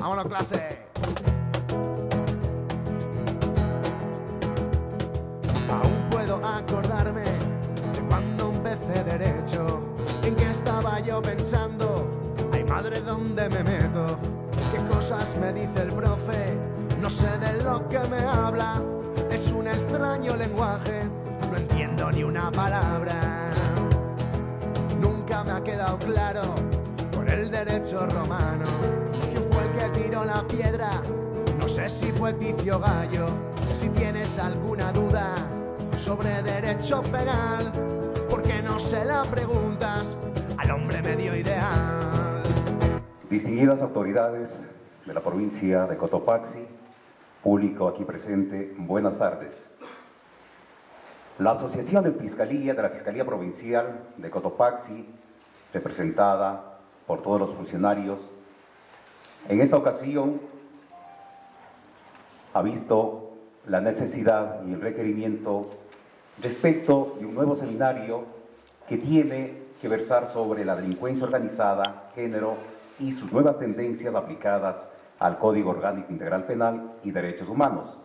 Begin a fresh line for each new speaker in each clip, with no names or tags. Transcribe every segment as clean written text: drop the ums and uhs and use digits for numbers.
Vámonos, clase. Aún puedo acordarme de cuando empecé derecho, en qué estaba yo pensando, ay madre, ¿dónde me meto? ¿Qué cosas me dice el profe? No sé de lo que me habla, es un extraño lenguaje, no entiendo ni una palabra. Nunca me ha quedado claro con el derecho romano quién fue el que tiró la piedra, no sé si fue Ticio Gallo. Si tienes alguna duda sobre derecho penal, ¿por qué no se la preguntas al hombre medio ideal?
Distinguidas autoridades de la provincia de Cotopaxi, público aquí presente, buenas tardes. La Asociación de Fiscalía de la Fiscalía Provincial de Cotopaxi, representada por todos los funcionarios, en esta ocasión ha visto la necesidad y el requerimiento respecto de un nuevo seminario que tiene que versar sobre la delincuencia organizada, género y sus nuevas tendencias aplicadas al Código Orgánico Integral Penal y Derechos Humanos.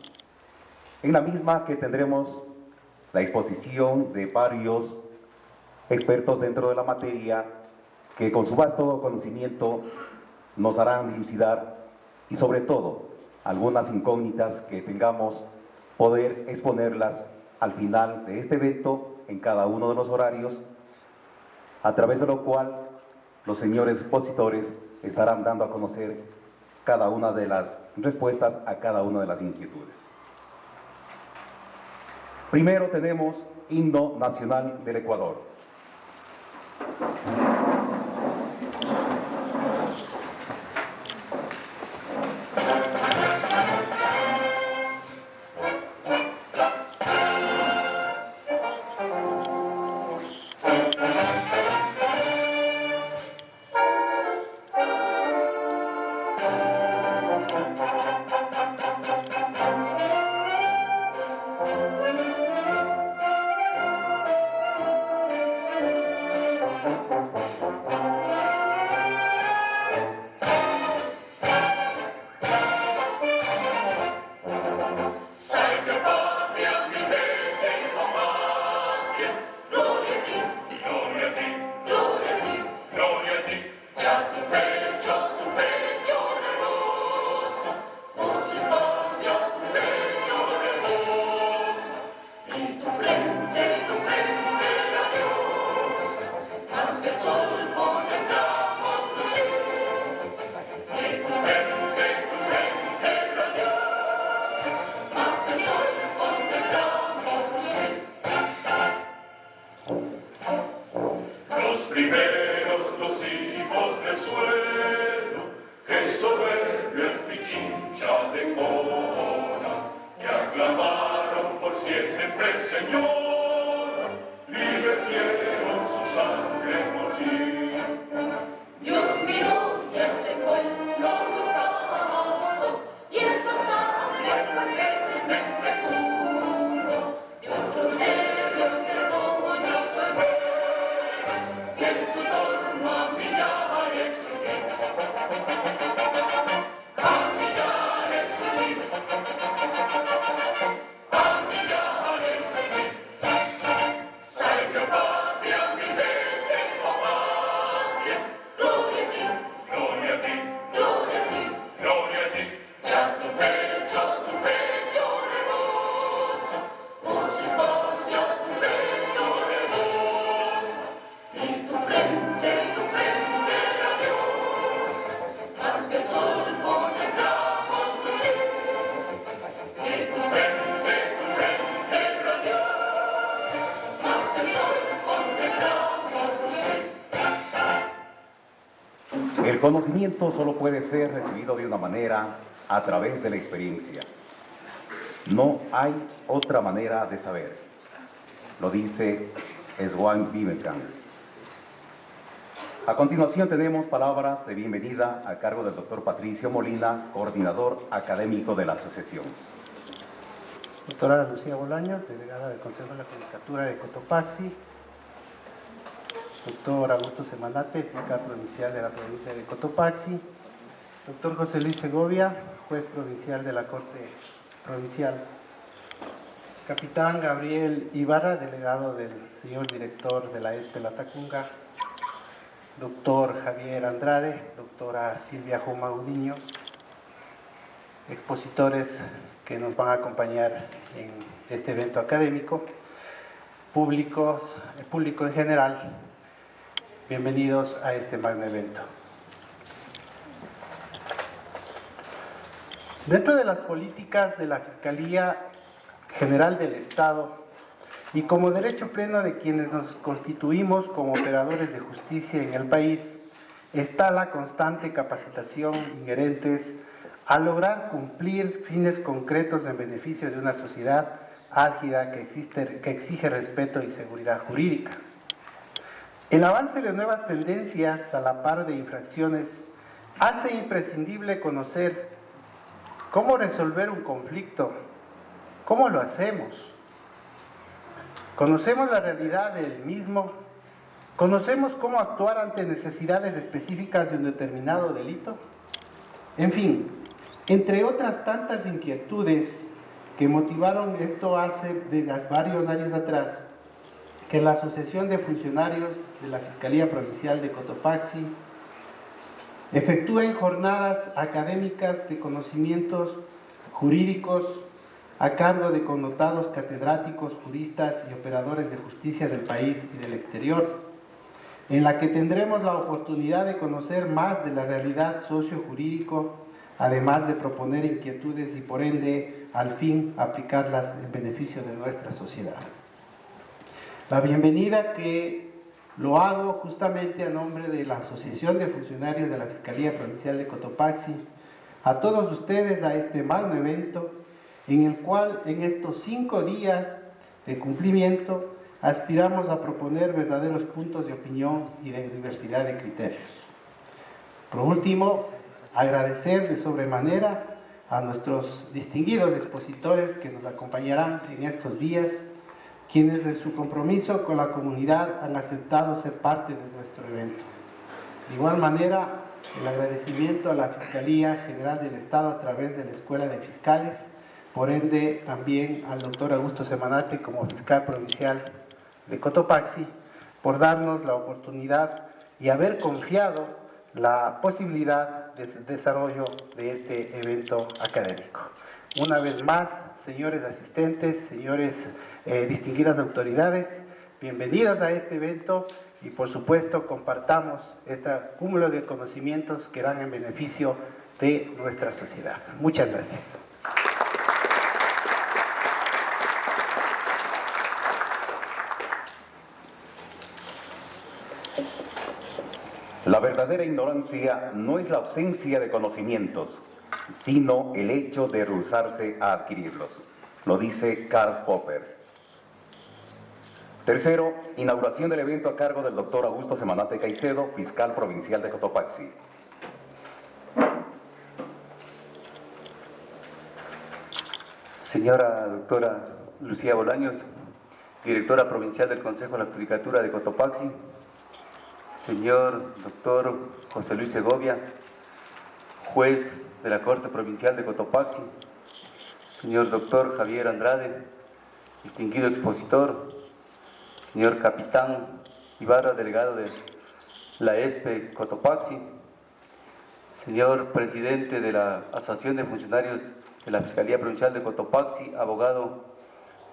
En la misma que tendremos la exposición de varios expertos dentro de la materia que con su vasto conocimiento nos harán dilucidar y sobre todo algunas incógnitas que tengamos poder exponerlas al final de este evento en cada uno de los horarios, a través de lo cual los señores expositores estarán dando a conocer cada una de las respuestas a cada una de las inquietudes. Primero tenemos Himno Nacional del Ecuador. El conocimiento solo puede ser recibido de una manera a través de la experiencia. No hay otra manera de saber. Lo dice Swami Vivekananda. A continuación tenemos palabras de bienvenida a cargo del doctor Patricio Molina, coordinador académico de la asociación.
Doctora Lucía Bolaños, delegada del Consejo de la Judicatura de Cotopaxi. Doctor Augusto Semanate, fiscal provincial de la provincia de Cotopaxi. Doctor José Luis Segovia, juez provincial de la Corte Provincial. Capitán Gabriel Ibarra, delegado del señor director de la ESPE Latacunga. Doctor Javier Andrade, doctora Silvia Jomaudiño, expositores que nos van a acompañar en este evento académico, público en general, bienvenidos a este magno evento. Dentro de las políticas de la Fiscalía General del Estado y como derecho pleno de quienes nos constituimos como operadores de justicia en el país, está la constante capacitación inherentes a lograr cumplir fines concretos en beneficio de una sociedad álgida que exige respeto y seguridad jurídica. El avance de nuevas tendencias a la par de infracciones hace imprescindible conocer cómo resolver un conflicto, cómo lo hacemos. Conocemos la realidad del mismo, conocemos cómo actuar ante necesidades específicas de un determinado delito. En fin, entre otras tantas inquietudes que motivaron esto hace varios años atrás, que la Asociación de Funcionarios de la Fiscalía Provincial de Cotopaxi efectúen jornadas académicas de conocimientos jurídicos a cargo de connotados catedráticos, juristas y operadores de justicia del país y del exterior, en la que tendremos la oportunidad de conocer más de la realidad socio-jurídico, además de proponer inquietudes y por ende, al fin, aplicarlas en beneficio de nuestra sociedad. La bienvenida que lo hago justamente a nombre de la Asociación de Funcionarios de la Fiscalía Provincial de Cotopaxi, a todos ustedes a este magno evento, en el cual en estos 5 días de cumplimiento aspiramos a proponer verdaderos puntos de opinión y de diversidad de criterios. Por último, agradecer de sobremanera a nuestros distinguidos expositores que nos acompañarán en estos días, quienes de su compromiso con la comunidad han aceptado ser parte de nuestro evento. De igual manera, el agradecimiento a la Fiscalía General del Estado a través de la Escuela de Fiscales, por ende también al doctor Augusto Semanate como fiscal provincial de Cotopaxi, por darnos la oportunidad y haber confiado la posibilidad de desarrollo de este evento académico. Una vez más, señores asistentes, señores distinguidas autoridades, bienvenidos a este evento y por supuesto compartamos este cúmulo de conocimientos que irán en beneficio de nuestra sociedad. Muchas gracias.
La verdadera ignorancia no es la ausencia de conocimientos, sino el hecho de rehusarse a adquirirlos. Lo dice Karl Popper. Tercero, inauguración del evento a cargo del doctor Augusto Semanate Caicedo, fiscal provincial de Cotopaxi.
Señora doctora Lucía Bolaños, directora provincial del Consejo de la Judicatura de Cotopaxi. Señor doctor José Luis Segovia, juez de la Corte Provincial de Cotopaxi. Señor doctor Javier Andrade, distinguido expositor. Señor capitán Ibarra, delegado de la ESPE Cotopaxi. Señor presidente de la Asociación de Funcionarios de la Fiscalía Provincial de Cotopaxi, abogado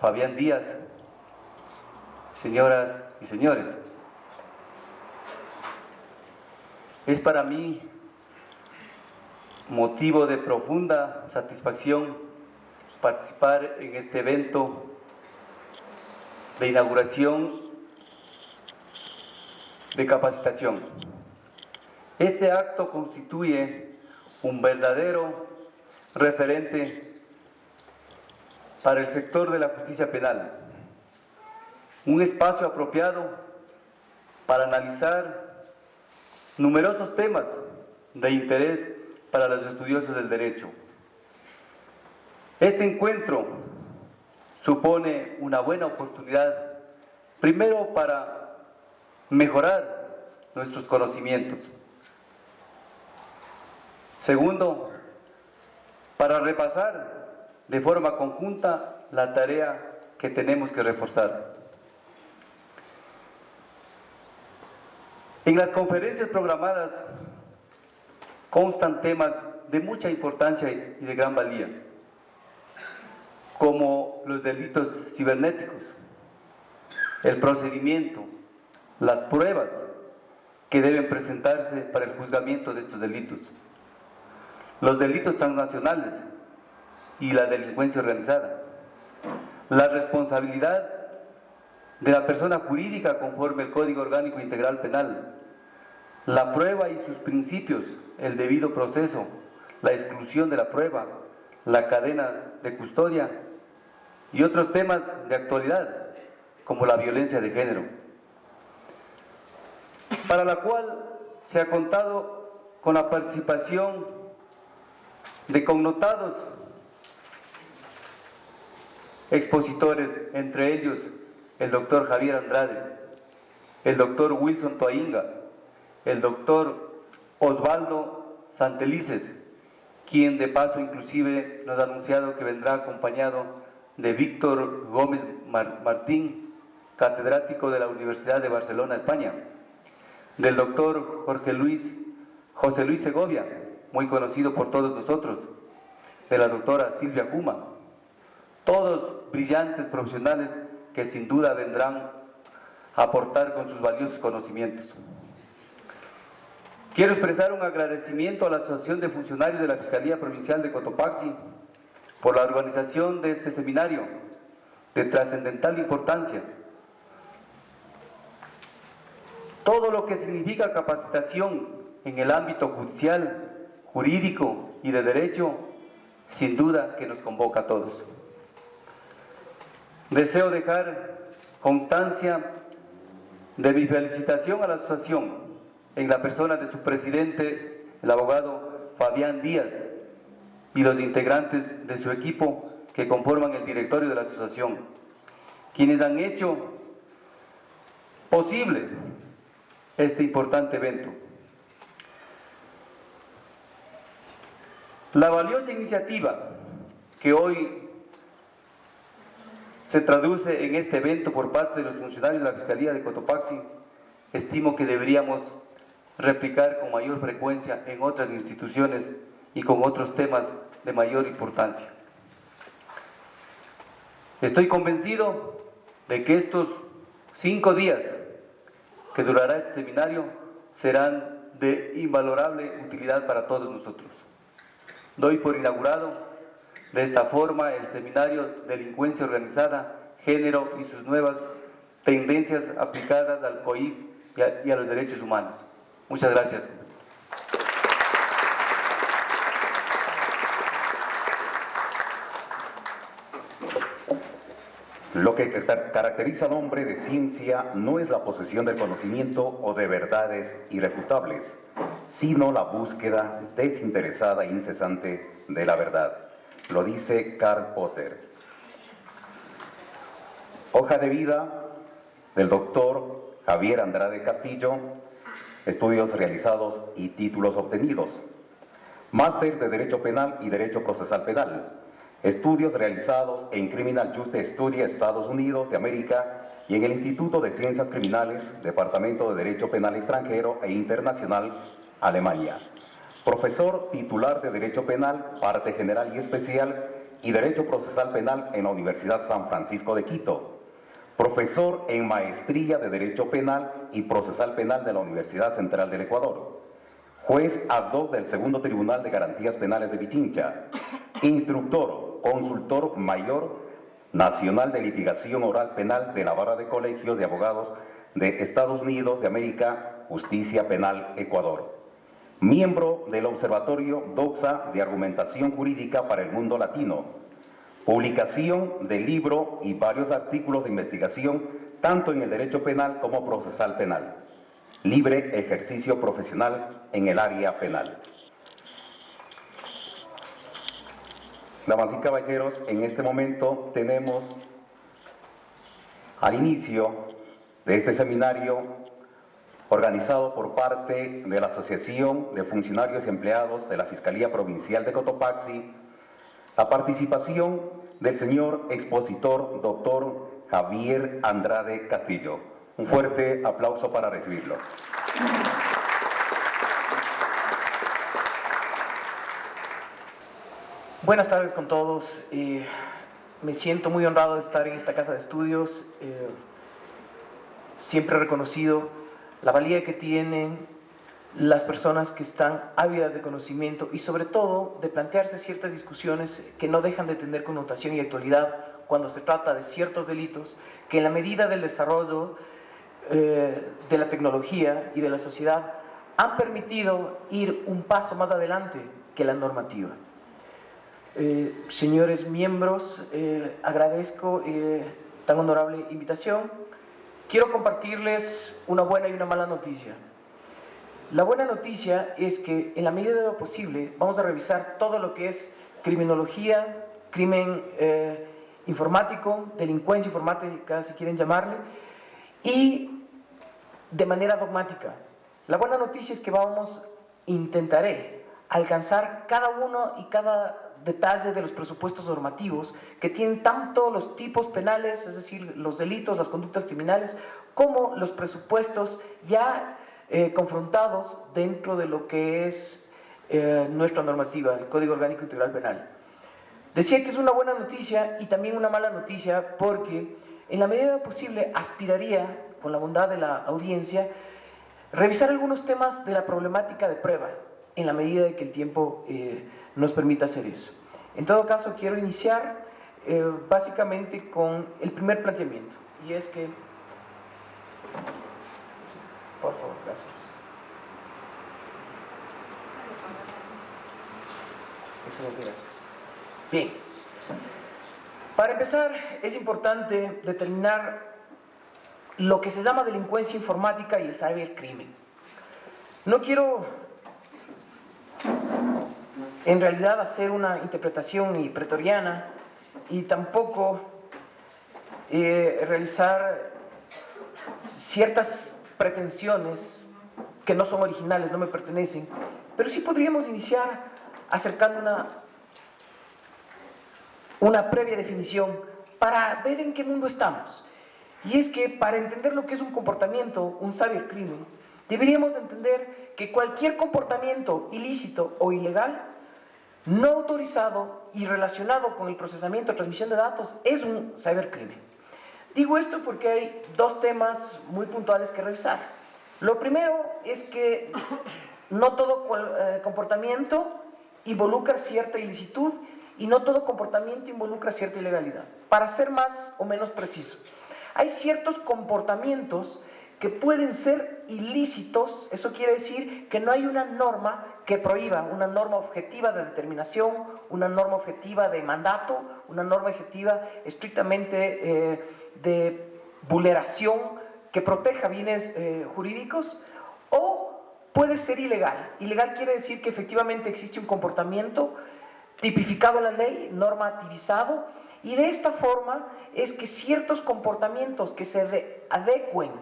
Fabián Díaz. Señoras y señores, es para mí motivo de profunda satisfacción participar en este evento de inauguración de capacitación. Este acto constituye un verdadero referente para el sector de la justicia penal, un espacio apropiado para analizar numerosos temas de interés para los estudiosos del derecho. Este encuentro supone una buena oportunidad, primero para mejorar nuestros conocimientos, Segundo, para repasar de forma conjunta la tarea que tenemos que reforzar. En las conferencias programadas constan temas de mucha importancia y de gran valía, como los delitos cibernéticos, el procedimiento, las pruebas que deben presentarse para el juzgamiento de estos delitos, los delitos transnacionales y la delincuencia organizada, la responsabilidad de la persona jurídica conforme al Código Orgánico Integral Penal, la prueba y sus principios, el debido proceso, la exclusión de la prueba, la cadena de custodia y otros temas de actualidad, como la violencia de género, para la cual se ha contado con la participación de connotados expositores, entre ellos el doctor Javier Andrade, el doctor Wilson Toainga, el doctor Osvaldo Santelices, quien de paso inclusive nos ha anunciado que vendrá acompañado de Víctor Gómez Martín, catedrático de la Universidad de Barcelona, España, del doctor José Luis Segovia, muy conocido por todos nosotros, de la doctora Silvia Juma, todos brillantes profesionales que sin duda vendrán a aportar con sus valiosos conocimientos. Quiero expresar un agradecimiento a la Asociación de Funcionarios de la Fiscalía Provincial de Cotopaxi por la organización de este seminario de trascendental importancia. Todo lo que significa capacitación en el ámbito judicial, jurídico y de derecho, sin duda que nos convoca a todos. Deseo dejar constancia de mi felicitación a la asociación en la persona de su presidente, el abogado Fabián Díaz, y los integrantes de su equipo que conforman el directorio de la asociación, quienes han hecho posible este importante evento. La valiosa iniciativa que hoy se traduce en este evento por parte de los funcionarios de la Fiscalía de Cotopaxi, estimo que deberíamos replicar con mayor frecuencia en otras instituciones y con otros temas de mayor importancia. Estoy convencido de que estos 5 días que durará este seminario serán de invalorable utilidad para todos nosotros. Doy por inaugurado de esta forma el seminario Delincuencia Organizada, Género y sus nuevas tendencias aplicadas al COIP y a los derechos humanos. Muchas gracias.
Lo que caracteriza al hombre de ciencia no es la posesión del conocimiento o de verdades irrefutables, sino la búsqueda desinteresada e incesante de la verdad. Lo dice Karl Popper. Hoja de vida del doctor Javier Andrade Castillo, estudios realizados y títulos obtenidos. Máster de Derecho Penal y Derecho Procesal Penal. Estudios realizados en Criminal Justice Study, Estados Unidos de América, y en el Instituto de Ciencias Criminales, Departamento de Derecho Penal Extranjero e Internacional, Alemania. Profesor titular de Derecho Penal, Parte General y Especial, y Derecho Procesal Penal en la Universidad San Francisco de Quito. Profesor en Maestría de Derecho Penal y Procesal Penal de la Universidad Central del Ecuador. Juez ad hoc del Segundo Tribunal de Garantías Penales de Pichincha. Instructor, consultor mayor nacional de litigación oral penal de la Barra de Colegios de Abogados de Estados Unidos de América, Justicia Penal, Ecuador. Miembro del Observatorio DOXA de Argumentación Jurídica para el Mundo Latino. Publicación del libro y varios artículos de investigación, tanto en el derecho penal como procesal penal. Libre ejercicio profesional en el área penal. Damas y caballeros, en este momento tenemos al inicio de este seminario organizado por parte de la Asociación de Funcionarios y Empleados de la Fiscalía Provincial de Cotopaxi, la participación del señor expositor doctor Javier Andrade Castillo. Un fuerte aplauso para recibirlo.
Buenas tardes con todos. Me siento muy honrado de estar en esta casa de estudios. Siempre he reconocido la valía que tienen las personas que están ávidas de conocimiento y sobre todo de plantearse ciertas discusiones que no dejan de tener connotación y actualidad cuando se trata de ciertos delitos que en la medida del desarrollo de la tecnología y de la sociedad han permitido ir un paso más adelante que la normativa. Señores miembros, agradezco tan honorable invitación. Quiero compartirles una buena y una mala noticia. La buena noticia es que en la medida de lo posible vamos a revisar todo lo que es criminología, crimen informático, delincuencia informática, si quieren llamarle, y de manera dogmática. La buena noticia es que intentaré alcanzar cada uno y cada detalle de los presupuestos normativos que tienen tanto los tipos penales, es decir, los delitos, las conductas criminales, como los presupuestos ya confrontados dentro de lo que es nuestra normativa, el Código Orgánico Integral Penal. Decía que es una buena noticia y también una mala noticia porque en la medida posible aspiraría, con la bondad de la audiencia, revisar algunos temas de la problemática de prueba, en la medida de que el tiempo nos permita hacer eso. En todo caso, quiero iniciar básicamente con el primer planteamiento, y es que, por favor, gracias. Excelente, gracias. Bien, para empezar es importante determinar lo que se llama delincuencia informática y el cibercrimen. No quiero en realidad hacer una interpretación ni pretoriana y tampoco realizar ciertas pretensiones que no son originales, no me pertenecen, pero sí podríamos iniciar acercando una previa definición para ver en qué mundo estamos. Y es que para entender lo que es un comportamiento, un cibercrimen, deberíamos de entender que cualquier comportamiento ilícito o ilegal no autorizado y relacionado con el procesamiento o transmisión de datos es un cibercrimen. Digo esto porque hay dos temas muy puntuales que revisar. Lo primero es que no todo comportamiento involucra cierta ilicitud y no todo comportamiento involucra cierta ilegalidad. Para ser más o menos preciso, hay ciertos comportamientos que pueden ser ilícitos. Eso quiere decir que no hay una norma que prohíba, una norma objetiva de determinación, una norma objetiva de mandato, una norma objetiva estrictamente de vulneración que proteja bienes jurídicos, o puede ser ilegal. Ilegal quiere decir que efectivamente existe un comportamiento tipificado en la ley, normativizado, y de esta forma es que ciertos comportamientos que se adecúen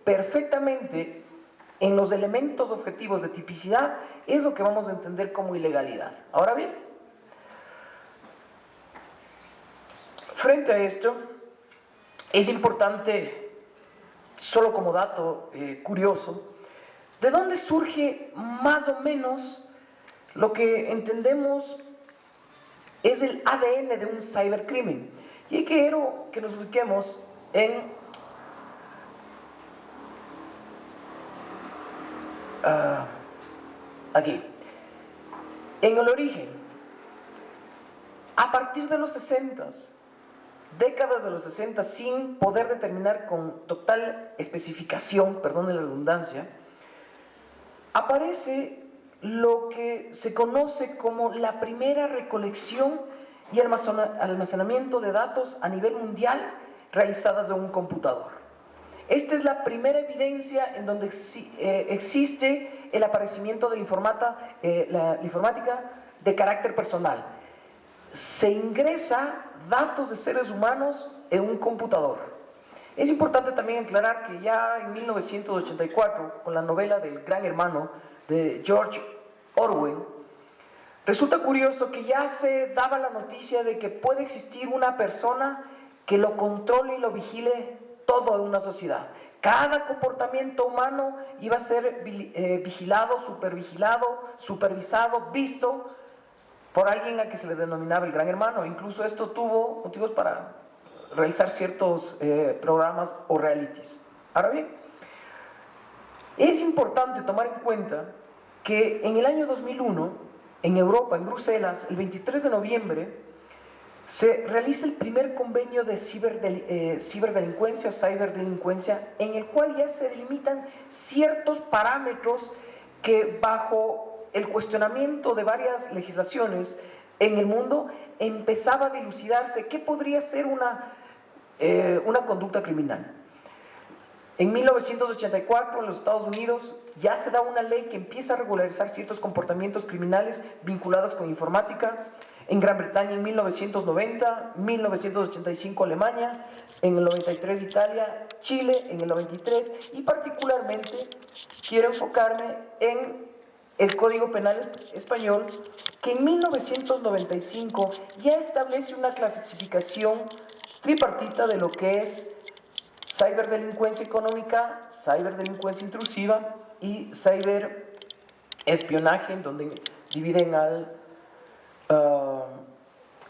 perfectamente en los elementos objetivos de tipicidad es lo que vamos a entender como ilegalidad. Ahora bien, frente a esto, es importante, solo como dato curioso, ¿de dónde surge más o menos lo que entendemos es el ADN de un cibercrimen? Y quiero que nos ubiquemos aquí, en el origen. A partir de los 60, década de los 60, sin poder determinar con total especificación, perdón la redundancia, aparece lo que se conoce como la primera recolección y almacenamiento de datos a nivel mundial realizadas de un computador. Esta es la primera evidencia en donde existe el aparecimiento de la informática de carácter personal. Se ingresa datos de seres humanos en un computador. Es importante también aclarar que ya en 1984, con la novela del Gran Hermano de George Orwell, resulta curioso que ya se daba la noticia de que puede existir una persona que lo controle y lo vigile todo en una sociedad. Cada comportamiento humano iba a ser vigilado, supervisado, visto por alguien a que se le denominaba el Gran Hermano. Incluso esto tuvo motivos para realizar ciertos programas o realities. Ahora bien, es importante tomar en cuenta que en el año 2001, en Europa, en Bruselas, el 23 de noviembre, se realiza el primer convenio de ciberdelincuencia o ciberdelincuencia, en el cual ya se delimitan ciertos parámetros que, bajo el cuestionamiento de varias legislaciones en el mundo, empezaba a dilucidarse qué podría ser una conducta criminal. En 1984, en los Estados Unidos, ya se da una ley que empieza a regularizar ciertos comportamientos criminales vinculados con informática. En Gran Bretaña en 1990, 1985 Alemania, en el 93 Italia, Chile en el 93, y particularmente quiero enfocarme en el Código Penal español, que en 1995 ya establece una clasificación tripartita de lo que es ciberdelincuencia económica, ciberdelincuencia intrusiva y ciberespionaje, en donde dividen al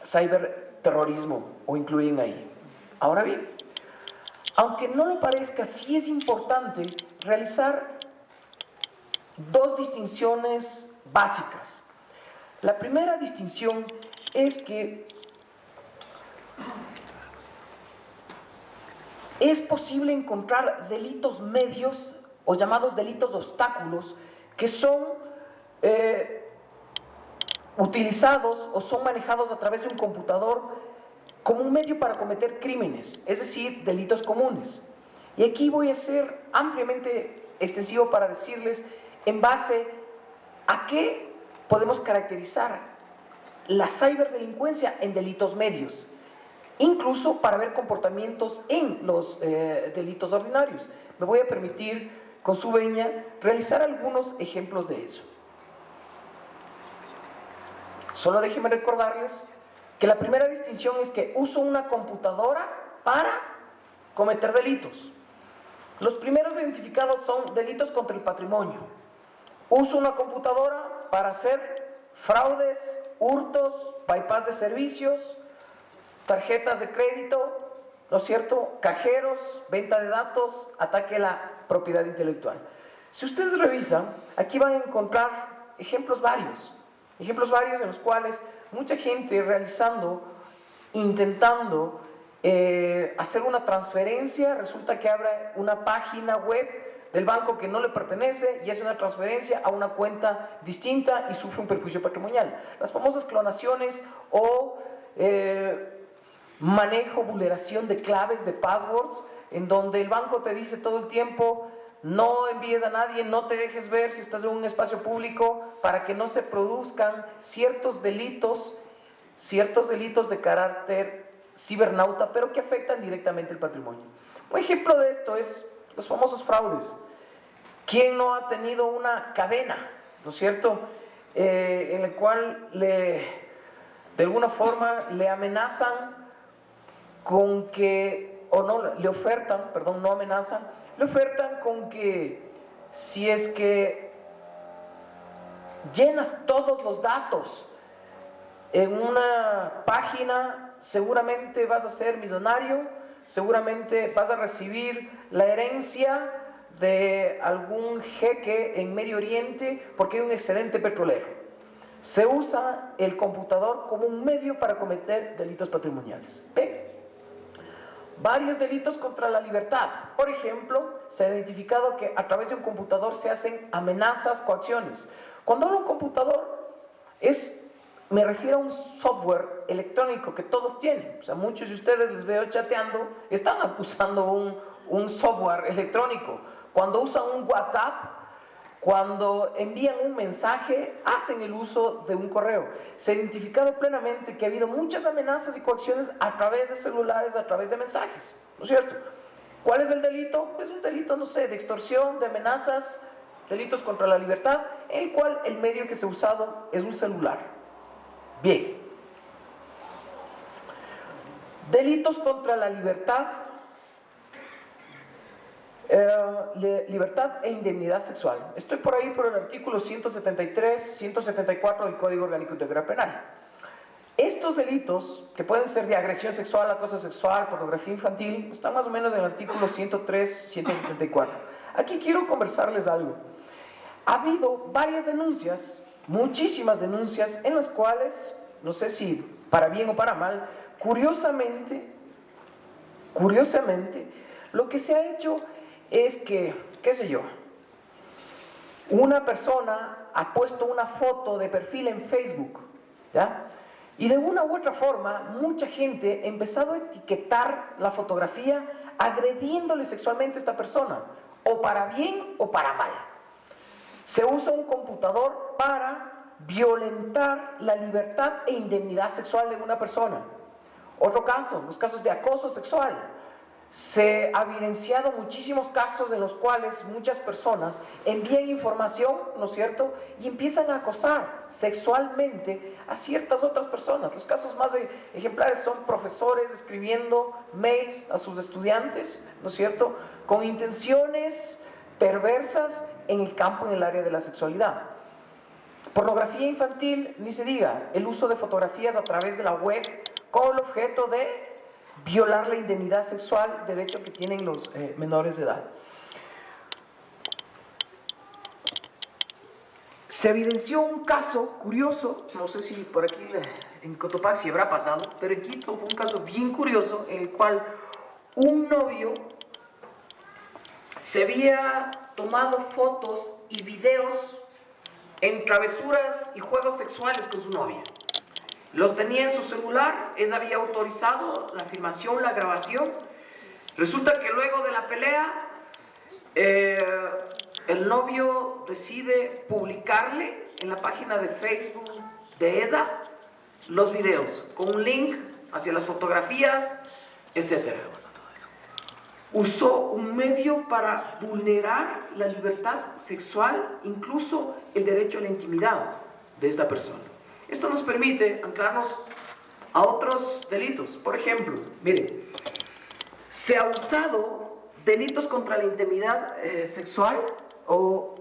ciberterrorismo o incluyen ahí. Ahora bien, aunque no lo parezca, sí es importante realizar dos distinciones básicas. La primera distinción es que es posible encontrar delitos medios o llamados delitos obstáculos que son utilizados o son manejados a través de un computador como un medio para cometer crímenes, es decir, delitos comunes. Y aquí voy a ser ampliamente extensivo para decirles en base a qué podemos caracterizar la ciberdelincuencia en delitos medios, incluso para ver comportamientos en los delitos ordinarios. Me voy a permitir, con su venia, realizar algunos ejemplos de eso. Solo déjenme recordarles que la primera distinción es que uso una computadora para cometer delitos. Los primeros identificados son delitos contra el patrimonio. Uso una computadora para hacer fraudes, hurtos, bypass de servicios, tarjetas de crédito, ¿no es cierto?, cajeros, venta de datos, ataque a la propiedad intelectual. Si ustedes revisan, aquí van a encontrar ejemplos varios en los cuales mucha gente intentando hacer una transferencia, resulta que abre una página web del banco que no le pertenece y hace una transferencia a una cuenta distinta y sufre un perjuicio patrimonial. Las famosas clonaciones o manejo, vulneración de claves, de passwords, en donde el banco te dice todo el tiempo: no envíes a nadie, no te dejes ver si estás en un espacio público, para que no se produzcan ciertos delitos de carácter cibernauta, pero que afectan directamente el patrimonio. Un ejemplo de esto es los famosos fraudes. ¿Quién no ha tenido una cadena, ¿no es cierto?, en la cual de alguna forma le amenazan con que, o no, le ofertan, perdón, no amenazan, le ofertan con que si es que llenas todos los datos en una página, seguramente vas a ser millonario, seguramente vas a recibir la herencia de algún jeque en Medio Oriente porque hay un excedente petrolero. Se usa el computador como un medio para cometer delitos patrimoniales. ¿Ven? Varios delitos contra la libertad. Por ejemplo, se ha identificado que a través de un computador se hacen amenazas, coacciones. Cuando hablo de un computador, me refiero a un software electrónico que todos tienen. O sea, muchos de ustedes les veo chateando, están usando un software electrónico. Cuando usan un WhatsApp, cuando envían un mensaje, hacen el uso de un correo. Se ha identificado plenamente que ha habido muchas amenazas y coacciones a través de celulares, a través de mensajes, ¿no es cierto? ¿Cuál es el delito? Es un delito, no sé, de extorsión, de amenazas, delitos contra la libertad, en el cual el medio que se ha usado es un celular. Bien. Delitos contra la libertad, libertad e indemnidad sexual. Estoy por ahí por el artículo 173, 174 del Código Orgánico Integral Penal. Estos delitos, que pueden ser de agresión sexual, acoso sexual, pornografía infantil, están más o menos en el artículo 103, 174. Aquí quiero conversarles algo. Ha habido varias denuncias, muchísimas denuncias, en las cuales, no sé si para bien o para mal, curiosamente, lo que se ha hecho es que, qué sé yo, una persona ha puesto una foto de perfil en Facebook, ¿ya? Y de una u otra forma, mucha gente ha empezado a etiquetar la fotografía agrediéndole sexualmente a esta persona, o para bien o para mal. Se usa un computador para violentar la libertad e indemnidad sexual de una persona. Otro caso, los casos de acoso sexual. Se ha evidenciado muchísimos casos en los cuales muchas personas envían información, ¿no es cierto?, y empiezan a acosar sexualmente a ciertas otras personas. Los casos más ejemplares son profesores escribiendo mails a sus estudiantes, ¿no es cierto?, con intenciones perversas en el campo, en el área de la sexualidad. Pornografía infantil, ni se diga, el uso de fotografías a través de la web con el objeto de violar la indemnidad sexual, derecho que tienen los menores de edad. Se evidenció un caso curioso, no sé si por aquí en Cotopaxi habrá pasado, pero en Quito fue un caso bien curioso en el cual un novio se había tomado fotos y videos en travesuras y juegos sexuales con su novia. Los tenía en su celular, ella había autorizado la filmación, la grabación. Resulta que luego de la pelea, el novio decide publicarle en la página de Facebook de ella los videos, con un link hacia las fotografías, etc. Usó un medio para vulnerar la libertad sexual, incluso el derecho a la intimidad de esta persona. Esto nos permite anclarnos a otros delitos. Por ejemplo, miren, se ha usado delitos contra la intimidad sexual o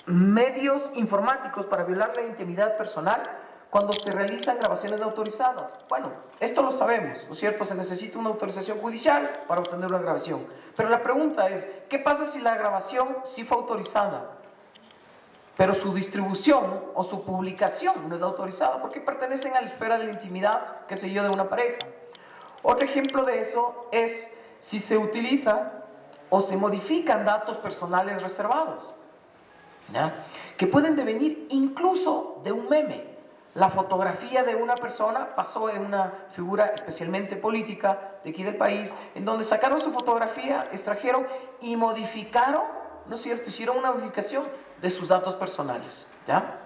medios informáticos para violar la intimidad personal cuando se realizan grabaciones autorizadas. Bueno, esto lo sabemos, ¿no es cierto? Se necesita una autorización judicial para obtener una grabación. Pero la pregunta es, ¿qué pasa si la grabación sí fue autorizada, pero su distribución o su publicación no es autorizada porque pertenecen a la esfera de la intimidad, qué sé yo, de una pareja? Otro ejemplo de eso es si se utiliza o se modifican datos personales reservados, ¿ya?, que pueden devenir incluso de un meme. La fotografía de una persona pasó en una figura especialmente política de aquí del país, en donde sacaron su fotografía, extrajeron y modificaron, ¿no es cierto?, hicieron una modificación de sus datos personales, ¿ya?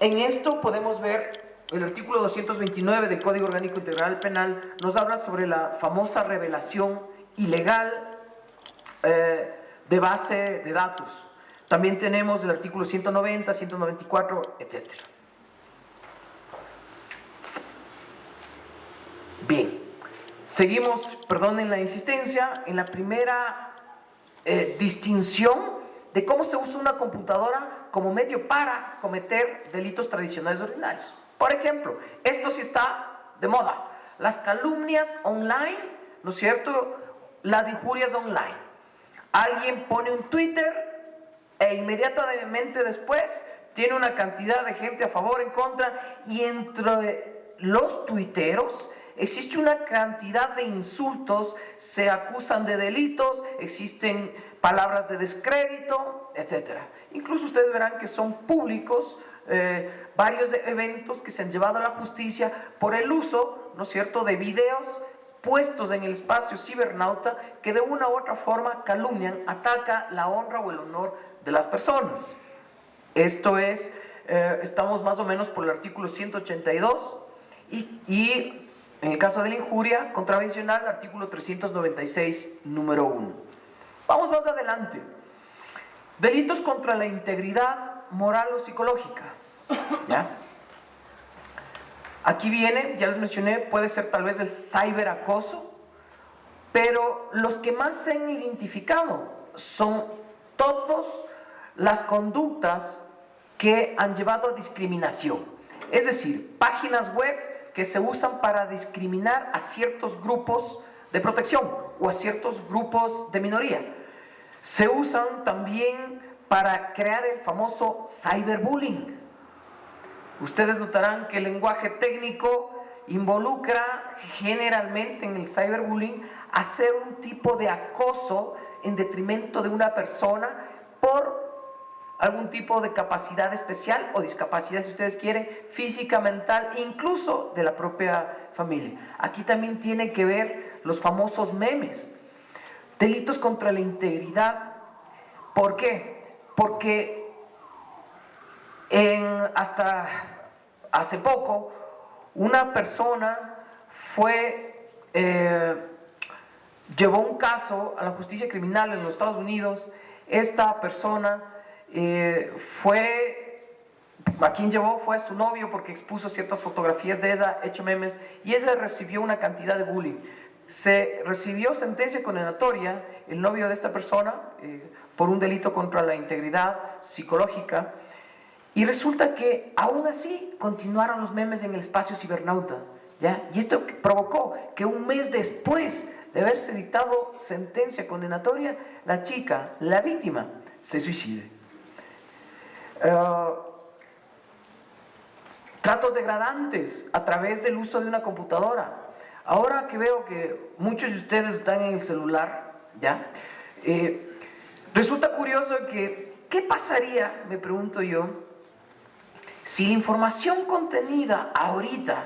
En esto podemos ver el artículo 229 del Código Orgánico Integral Penal, nos habla sobre la famosa revelación ilegal de base de datos. También tenemos el artículo 190, 194, etc. Bien, seguimos, perdonen la insistencia, en la primera distinción de cómo se usa una computadora como medio para cometer delitos tradicionales ordinarios. Por ejemplo, esto sí está de moda, las calumnias online, ¿no es cierto?, las injurias online. Alguien pone un Twitter e inmediatamente después tiene una cantidad de gente a favor, en contra, y entre los tuiteros existe una cantidad de insultos, se acusan de delitos, existen palabras de descrédito, etc. Incluso ustedes verán que son públicos varios eventos que se han llevado a la justicia por el uso, ¿no es cierto?, de videos puestos en el espacio cibernauta que de una u otra forma calumnian, ataca la honra o el honor de las personas. Esto es, estamos más o menos por el artículo 182 y En el caso de la injuria contravencional, artículo 396, número 1. Vamos más adelante. Delitos contra la integridad moral o psicológica. ¿Ya? Aquí viene, ya les mencioné, puede ser tal vez el ciberacoso, pero los que más se han identificado son todas las conductas que han llevado a discriminación. Es decir, páginas web que se usan para discriminar a ciertos grupos de protección o a ciertos grupos de minoría. Se usan también para crear el famoso cyberbullying. Ustedes notarán que el lenguaje técnico involucra generalmente en el cyberbullying hacer un tipo de acoso en detrimento de una persona por algún tipo de capacidad especial o discapacidad, si ustedes quieren, física, mental, incluso de la propia familia. Aquí también tiene que ver los famosos memes. Delitos contra la integridad. ¿Por qué? Porque hasta hace poco una persona llevó un caso a la justicia criminal en los Estados Unidos. Esta persona a quien llevó fue a su novio porque expuso ciertas fotografías de ella, hecho memes, y ella recibió una cantidad de bullying. Se recibió sentencia condenatoria el novio de esta persona por un delito contra la integridad psicológica, y resulta que aún así continuaron los memes en el espacio cibernauta, ¿ya? Y esto provocó que un mes después de haberse dictado sentencia condenatoria, la chica, la víctima, se suicide. Tratos degradantes a través del uso de una computadora. Ahora que veo que muchos de ustedes están en el celular, ¿ya? Resulta curioso que, ¿qué pasaría, me pregunto yo, si la información contenida ahorita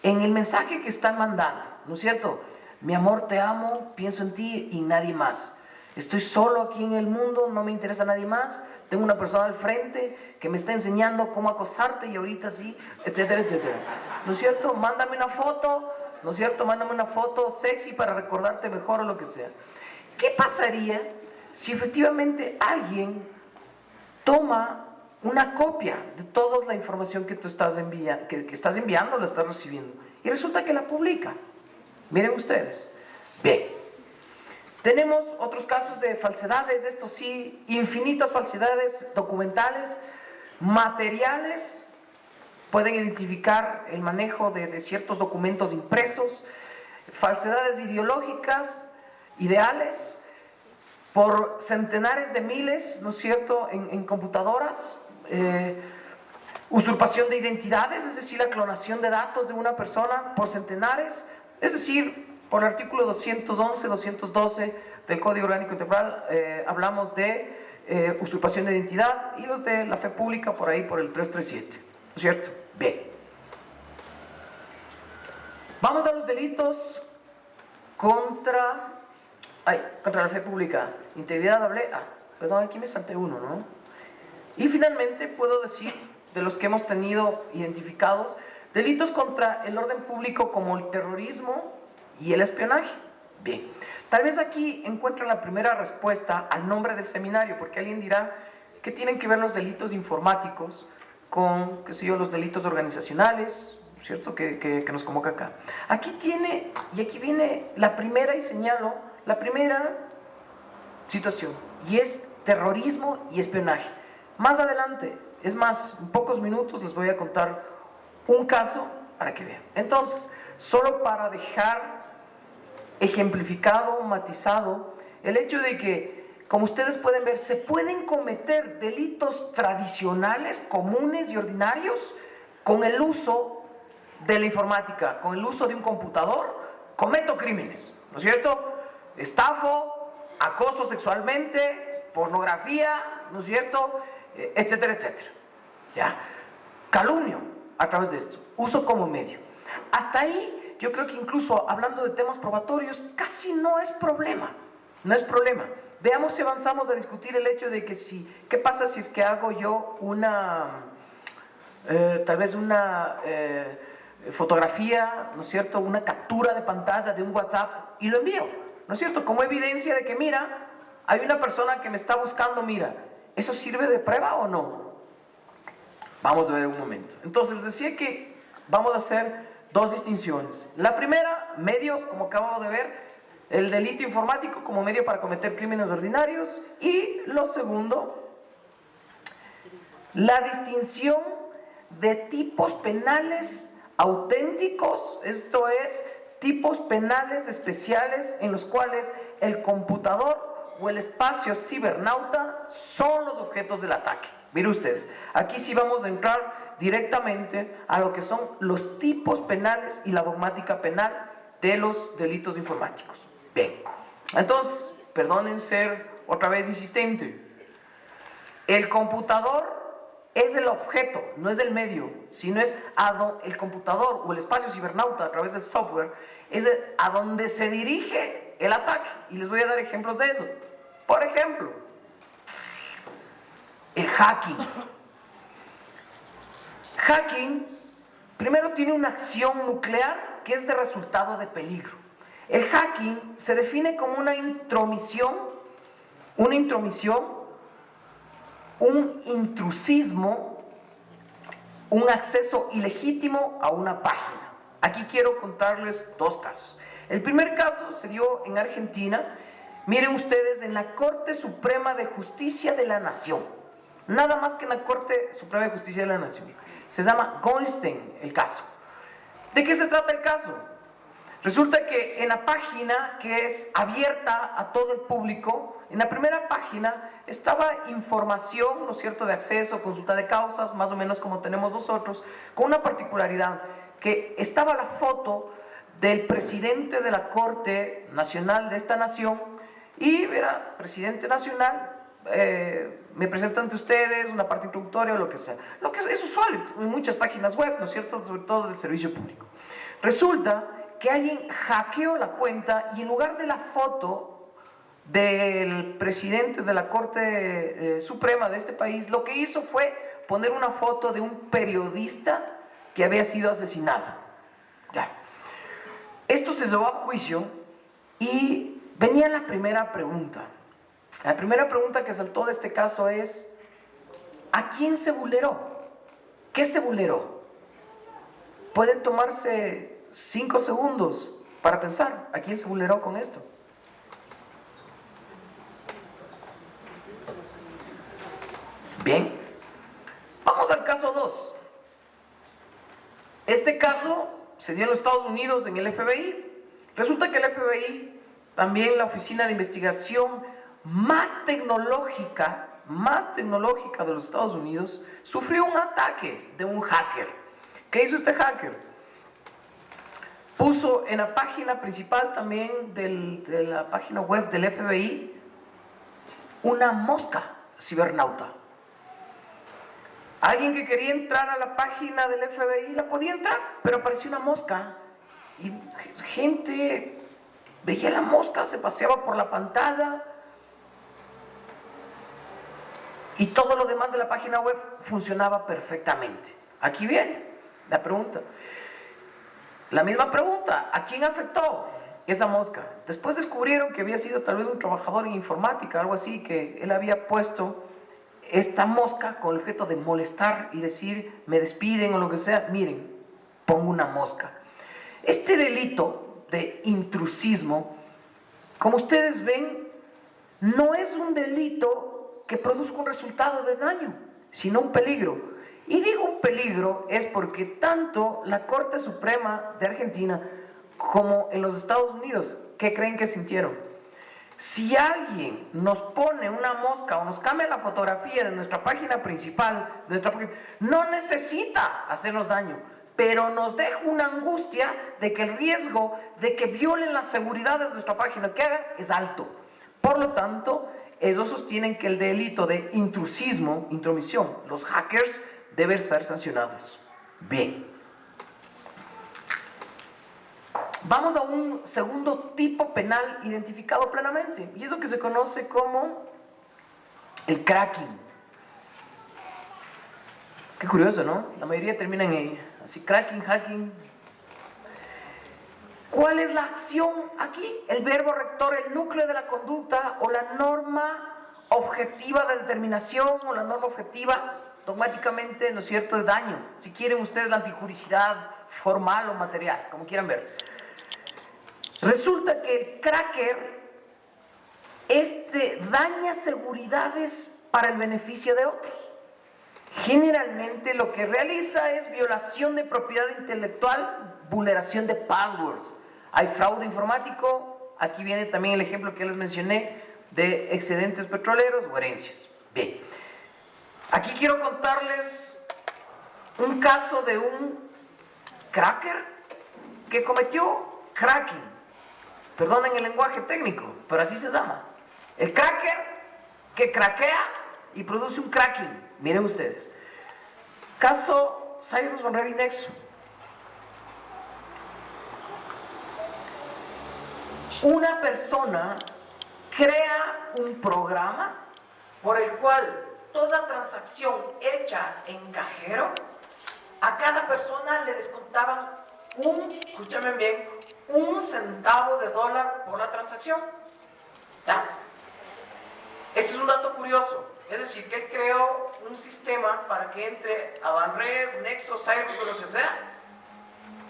en el mensaje que están mandando, ¿no es cierto? Mi amor, te amo, pienso en ti y nadie más. Estoy solo aquí en el mundo, no me interesa nadie más. Tengo una persona al frente que me está enseñando cómo acosarte y ahorita sí, etcétera, etcétera. ¿No es cierto? Mándame una foto, ¿no es cierto? Mándame una foto sexy para recordarte mejor o lo que sea. ¿Qué pasaría si efectivamente alguien toma una copia de toda la información que tú estás enviando, la estás recibiendo, y resulta que la publica? Miren ustedes. Bien. Tenemos otros casos de falsedades, esto sí, infinitas falsedades documentales, materiales. Pueden identificar el manejo de ciertos documentos impresos, falsedades ideológicas, ideales, por centenares de miles, ¿no es cierto?, en computadoras. Usurpación de identidades, es decir, la clonación de datos de una persona por centenares, es decir, por el artículo 211, 212 del Código Orgánico Integral hablamos de usurpación de identidad, y los de la fe pública por ahí por el 337, ¿no es cierto? Bien. Vamos a los delitos contra la fe pública. Integridad perdón, aquí me salté uno, ¿no? Y finalmente puedo decir, de los que hemos tenido identificados, delitos contra el orden público como el terrorismo y el espionaje. Bien, tal vez aquí encuentren la primera respuesta al nombre del seminario, porque alguien dirá, ¿qué tienen que ver los delitos informáticos con, qué sé yo, los delitos organizacionales, ¿cierto?, que nos convoca acá? Aquí viene la primera, y señalo la primera situación, y es terrorismo y espionaje. Más adelante, es más, en pocos minutos les voy a contar un caso para que vean. Entonces, solo para dejar ejemplificado, matizado, el hecho de que, como ustedes pueden ver, se pueden cometer delitos tradicionales, comunes y ordinarios con el uso de la informática, con el uso de un computador. Cometo crímenes, ¿no es cierto? Estafo, acoso sexualmente, pornografía, ¿no es cierto?, etcétera, etcétera. ¿Ya? Calumnio a través de esto, uso como medio. Hasta ahí, yo creo que incluso hablando de temas probatorios, casi no es problema. No es problema. Veamos si avanzamos a discutir el hecho de que ¿qué pasa si es que hago yo tal vez una fotografía, ¿no es cierto?, una captura de pantalla de un WhatsApp y lo envío, ¿no es cierto?, como evidencia de que, mira, hay una persona que me está buscando, mira, ¿eso sirve de prueba o no? Vamos a ver un momento. Entonces, decía que vamos a hacer dos distinciones. La primera, medios, como acabamos de ver, el delito informático como medio para cometer crímenes ordinarios. Y lo segundo, la distinción de tipos penales auténticos, esto es, tipos penales especiales en los cuales el computador o el espacio cibernauta son los objetos del ataque. Miren ustedes, aquí sí vamos a entrar directamente a lo que son los tipos penales y la dogmática penal de los delitos informáticos. Bien, entonces, perdonen ser otra vez insistente. El computador es el objeto, no es el medio, sino es el computador o el espacio cibernauta a través del software, es a donde se dirige el ataque. Y les voy a dar ejemplos de eso. Por ejemplo, el hacking. Hacking, primero tiene una acción nuclear que es de resultado de peligro. El hacking se define como una intromisión, un intrusismo, un acceso ilegítimo a una página. Aquí quiero contarles dos casos. El primer caso se dio en Argentina. Miren ustedes, en la Corte Suprema de Justicia de la Nación. Nada más que en la Corte Suprema de Justicia de la Nación. Se llama Goldstein el caso. ¿De qué se trata el caso? Resulta que en la página que es abierta a todo el público, en la primera página estaba información, ¿no es cierto?, de acceso, consulta de causas, más o menos como tenemos nosotros, con una particularidad, que estaba la foto del presidente de la Corte Nacional de esta nación y era presidente nacional, me presento ante ustedes, una parte introductoria o lo que sea. Lo que es usual en muchas páginas web, ¿no es cierto?, sobre todo del servicio público. Resulta que alguien hackeó la cuenta y en lugar de la foto del presidente de la Corte Suprema de este país, lo que hizo fue poner una foto de un periodista que había sido asesinado. Ya. Esto se llevó a juicio y venía la primera pregunta. La primera pregunta que saltó de este caso es: ¿a quién se vulneró? ¿Qué se vulneró? Pueden tomarse 5 segundos para pensar, ¿a quién se vulneró con esto? Bien, vamos al caso 2. Este caso se dio en los Estados Unidos, en el FBI. Resulta que el FBI, también la oficina de investigación más tecnológica de los Estados Unidos, sufrió un ataque de un hacker. ¿Qué hizo este hacker? Puso en la página principal también de la página web del FBI una mosca cibernauta. Alguien que quería entrar a la página del FBI la podía entrar, pero apareció una mosca y gente veía la mosca, se paseaba por la pantalla y todo lo demás de la página web funcionaba perfectamente. Aquí viene la pregunta. La misma pregunta, ¿a quién afectó esa mosca? Después descubrieron que había sido tal vez un trabajador en informática, algo así, que él había puesto esta mosca con el objeto de molestar y decir, me despiden o lo que sea, miren, pongo una mosca. Este delito de intrusismo, como ustedes ven, no es un delito que produzca un resultado de daño, sino un peligro. Y digo un peligro es porque tanto la Corte Suprema de Argentina como en los Estados Unidos, ¿qué creen que sintieron? Si alguien nos pone una mosca o nos cambia la fotografía de nuestra página principal, no necesita hacernos daño, pero nos deja una angustia de que el riesgo de que violen las seguridades de nuestra página que hagan es alto. Por lo tanto, ellos sostienen que el delito de intrusismo, intromisión, los hackers deben ser sancionados. Bien. Vamos a un segundo tipo penal identificado plenamente, y es lo que se conoce como el cracking. Qué curioso, ¿no? La mayoría terminan en así, cracking, hacking, ¿Cuál es la acción aquí? El verbo rector, el núcleo de la conducta o la norma objetiva de determinación o la norma objetiva dogmáticamente, ¿no es cierto?, de daño. Si quieren ustedes la antijuricidad formal o material, como quieran ver. Resulta que el cracker daña seguridades para el beneficio de otros. Generalmente lo que realiza es violación de propiedad intelectual, vulneración de passwords. Hay fraude informático, aquí viene también el ejemplo que les mencioné de excedentes petroleros o herencias. Bien, aquí quiero contarles un caso de un cracker que cometió cracking. Perdonen el lenguaje técnico, pero así se llama. El cracker que craquea y produce un cracking. Miren ustedes. Caso Cyrus on Ready Nexo. Una persona crea un programa por el cual toda transacción hecha en cajero, a cada persona le descontaban escúchame bien, $1 por la transacción. ¿Ya? Ese es un dato curioso. Es decir, que él creó un sistema para que entre a Banred, Nexo, Cyrus o lo que sea,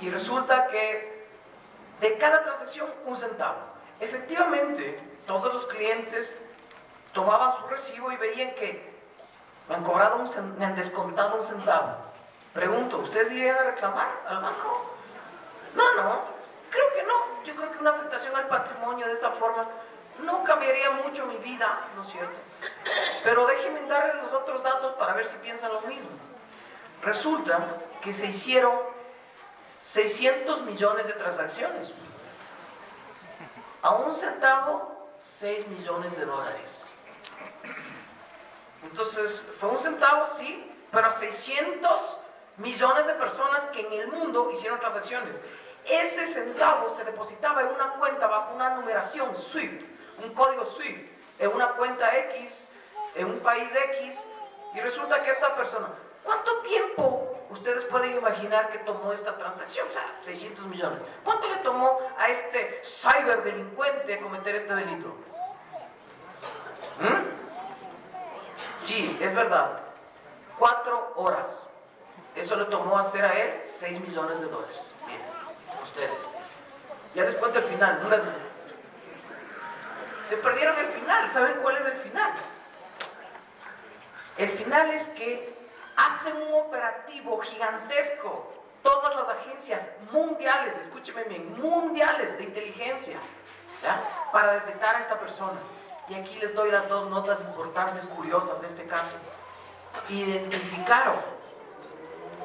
y resulta que de cada transacción $1. Efectivamente, todos los clientes tomaban su recibo y veían que me han descontado $1. Pregunto, ¿ustedes irían a reclamar al banco? No, creo que no. Yo creo que una afectación al patrimonio de esta forma no cambiaría mucho mi vida, ¿no es cierto? Pero déjenme darles los otros datos para ver si piensan lo mismo. Resulta que se hicieron 600 millones de transacciones. A $1, $6 millones. Entonces, fue $1, sí, pero 600 millones de personas que en el mundo hicieron transacciones. Ese centavo se depositaba en una cuenta bajo una numeración SWIFT, un código SWIFT, en una cuenta X, en un país X, y resulta que esta persona, ¿cuánto tiempo ustedes pueden imaginar que tomó esta transacción? O sea, 600 millones. ¿Cuánto le tomó a este ciberdelincuente cometer este delito? Sí, es verdad. 4 horas. Eso le tomó hacer a él $6 millones. Bien, ustedes. Ya les cuento el final, no les... Se perdieron el final. ¿Saben cuál es el final? El final es que hacen un operativo gigantesco. Todas las agencias mundiales, escúchenme bien, mundiales de inteligencia, ¿ya?, para detectar a esta persona. Y aquí les doy las dos notas importantes, curiosas de este caso. Identificaron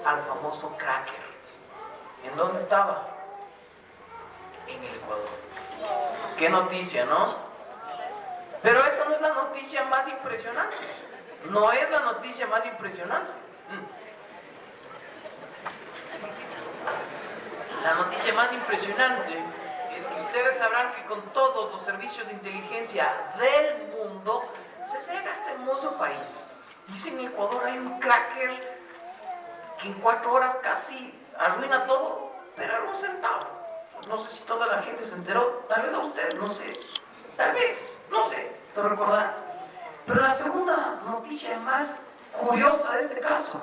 al famoso cracker. ¿En dónde estaba? En el Ecuador. Qué noticia, ¿no? Pero esa no es la noticia más impresionante. No es la noticia más impresionante. La noticia más impresionante es que ustedes sabrán que con todos los servicios de inteligencia del mundo se llega a este hermoso país. Dice en Ecuador hay un cracker que en 4 horas casi arruina todo, pero era $1. No sé si toda la gente se enteró, tal vez a ustedes, no sé, tal vez, no sé, lo recordarán. Pero la segunda noticia más curiosa de este caso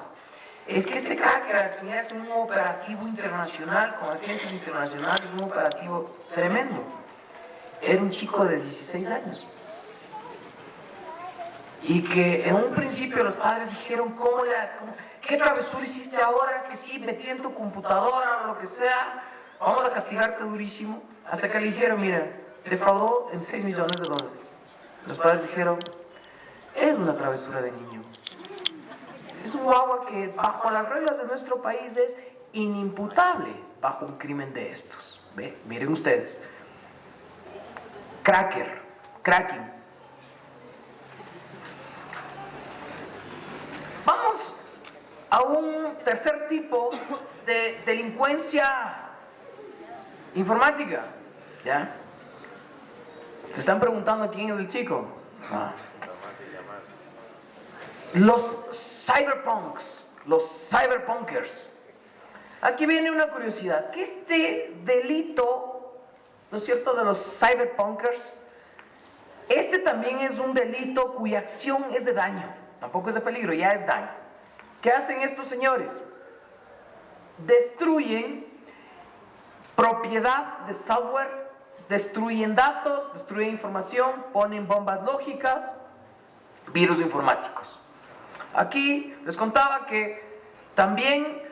es que este cracker al que hace un operativo internacional con agentes internacionales, un operativo tremendo, era un chico de 16 años. Y que en un principio los padres dijeron, ¿qué travesura hiciste ahora? Es que sí, metí en tu computadora o lo que sea, vamos a castigarte durísimo. Hasta que le dijeron, mira, defraudó en $6 millones. Los padres dijeron, es una travesura de niño. Es un guagua que bajo las reglas de nuestro país es inimputable bajo un crimen de estos. ¿Ve? Miren ustedes. Cracking. Vamos a un tercer tipo de delincuencia informática. ¿Ya? ¿Se están preguntando quién es el chico? Los cyberpunks, los cyberpunkers. Aquí viene una curiosidad, que este delito ¿no es cierto?, de los cyberpunkers. Este también es un delito cuya acción es de daño, tampoco es de peligro, ya es daño. ¿Qué hacen estos señores? Destruyen propiedad de software, destruyen datos, destruyen información, ponen bombas lógicas, virus informáticos. Aquí les contaba que también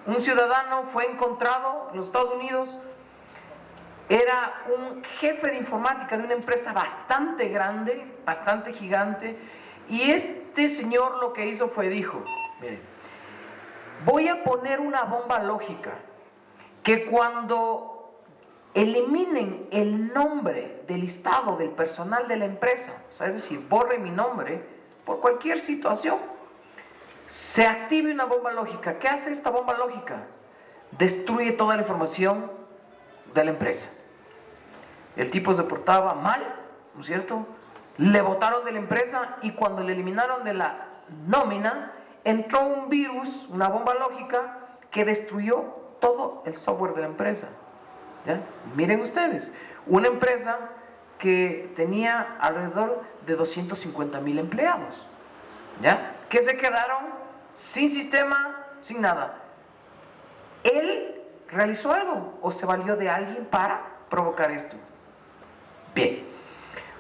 un ciudadano fue encontrado en los Estados Unidos. Era un jefe de informática de una empresa bastante grande, bastante gigante, y este señor lo que hizo fue, dijo, miren, voy a poner una bomba lógica que cuando eliminen el nombre del listado del personal de la empresa, o sea, es decir, borre mi nombre por cualquier situación, se active una bomba lógica. ¿Qué hace esta bomba lógica? Destruye toda la información de la empresa. El tipo se portaba mal, ¿no es cierto? Le botaron de la empresa y cuando le eliminaron de la nómina, entró un virus, una bomba lógica, que destruyó todo el software de la empresa. ¿Ya? Miren ustedes, una empresa que tenía alrededor de 250,000 empleados, ¿ya?, que se quedaron sin sistema, sin nada. ¿Él realizó algo o se valió de alguien para provocar esto? Bien,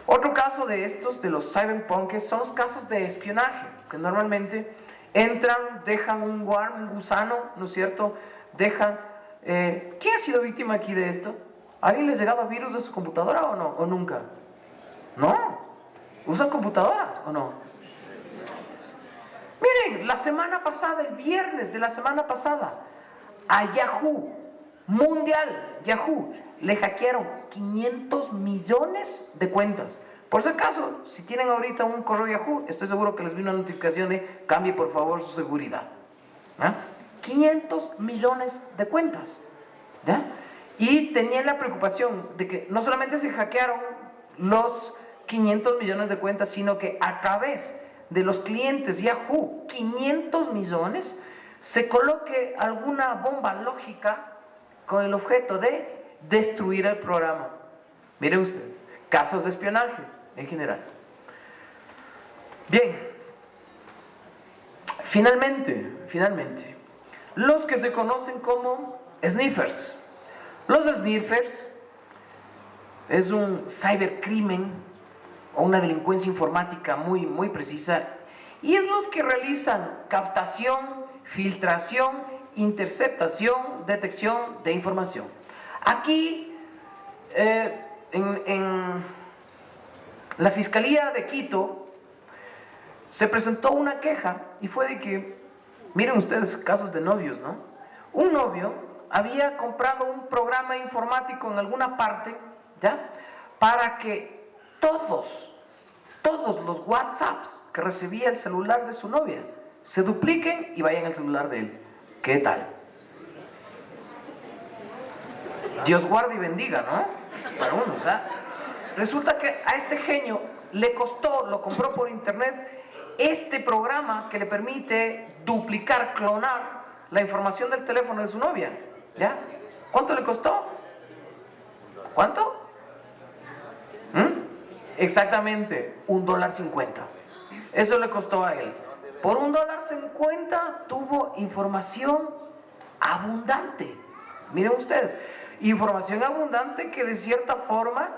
otro caso de estos, de los cyberpunkers, son los casos de espionaje, que normalmente entran, dejan un worm, un gusano, ¿no es cierto?, dejan... ¿Quién ha sido víctima aquí de esto? ¿Alguien les llegaba virus de su computadora o no? ¿O nunca? ¿No? ¿Usan computadoras o no? Miren, la semana pasada, el viernes de la semana pasada, a Yahoo, mundial, Yahoo, le hackearon 500 millones de cuentas. Por si acaso, si tienen ahorita un correo Yahoo, estoy seguro que les vino una notificación de cambie por favor su seguridad. ¿Ah? 500 millones de cuentas. ¿Ya? Y tenían la preocupación de que no solamente se hackearon los 500 millones de cuentas, sino que a través de los clientes Yahoo, 500 millones, se coloque alguna bomba lógica con el objeto de destruir el programa. Miren ustedes, casos de espionaje en general. Bien, finalmente, los que se conocen como sniffers. Los sniffers es un cibercrimen o una delincuencia informática muy precisa, y es los que realizan captación, filtración, interceptación, detección de información. Aquí, en la Fiscalía de Quito, se presentó una queja y fue de que, miren ustedes, casos de novios, ¿no? Un novio había comprado un programa informático en alguna parte, ¿ya?, para que todos los WhatsApps que recibía el celular de su novia se dupliquen y vayan al celular de él. ¿Qué tal? Dios guarde y bendiga, ¿no? Para uno, o sea, resulta que a este genio le costó, lo compró por internet, este programa que le permite duplicar, clonar la información del teléfono de su novia, ¿ya? ¿Cuánto le costó? ¿Cuánto? Exactamente, $1.50. Eso le costó a él. Por $1.50 tuvo información abundante. Miren ustedes, información abundante que de cierta forma,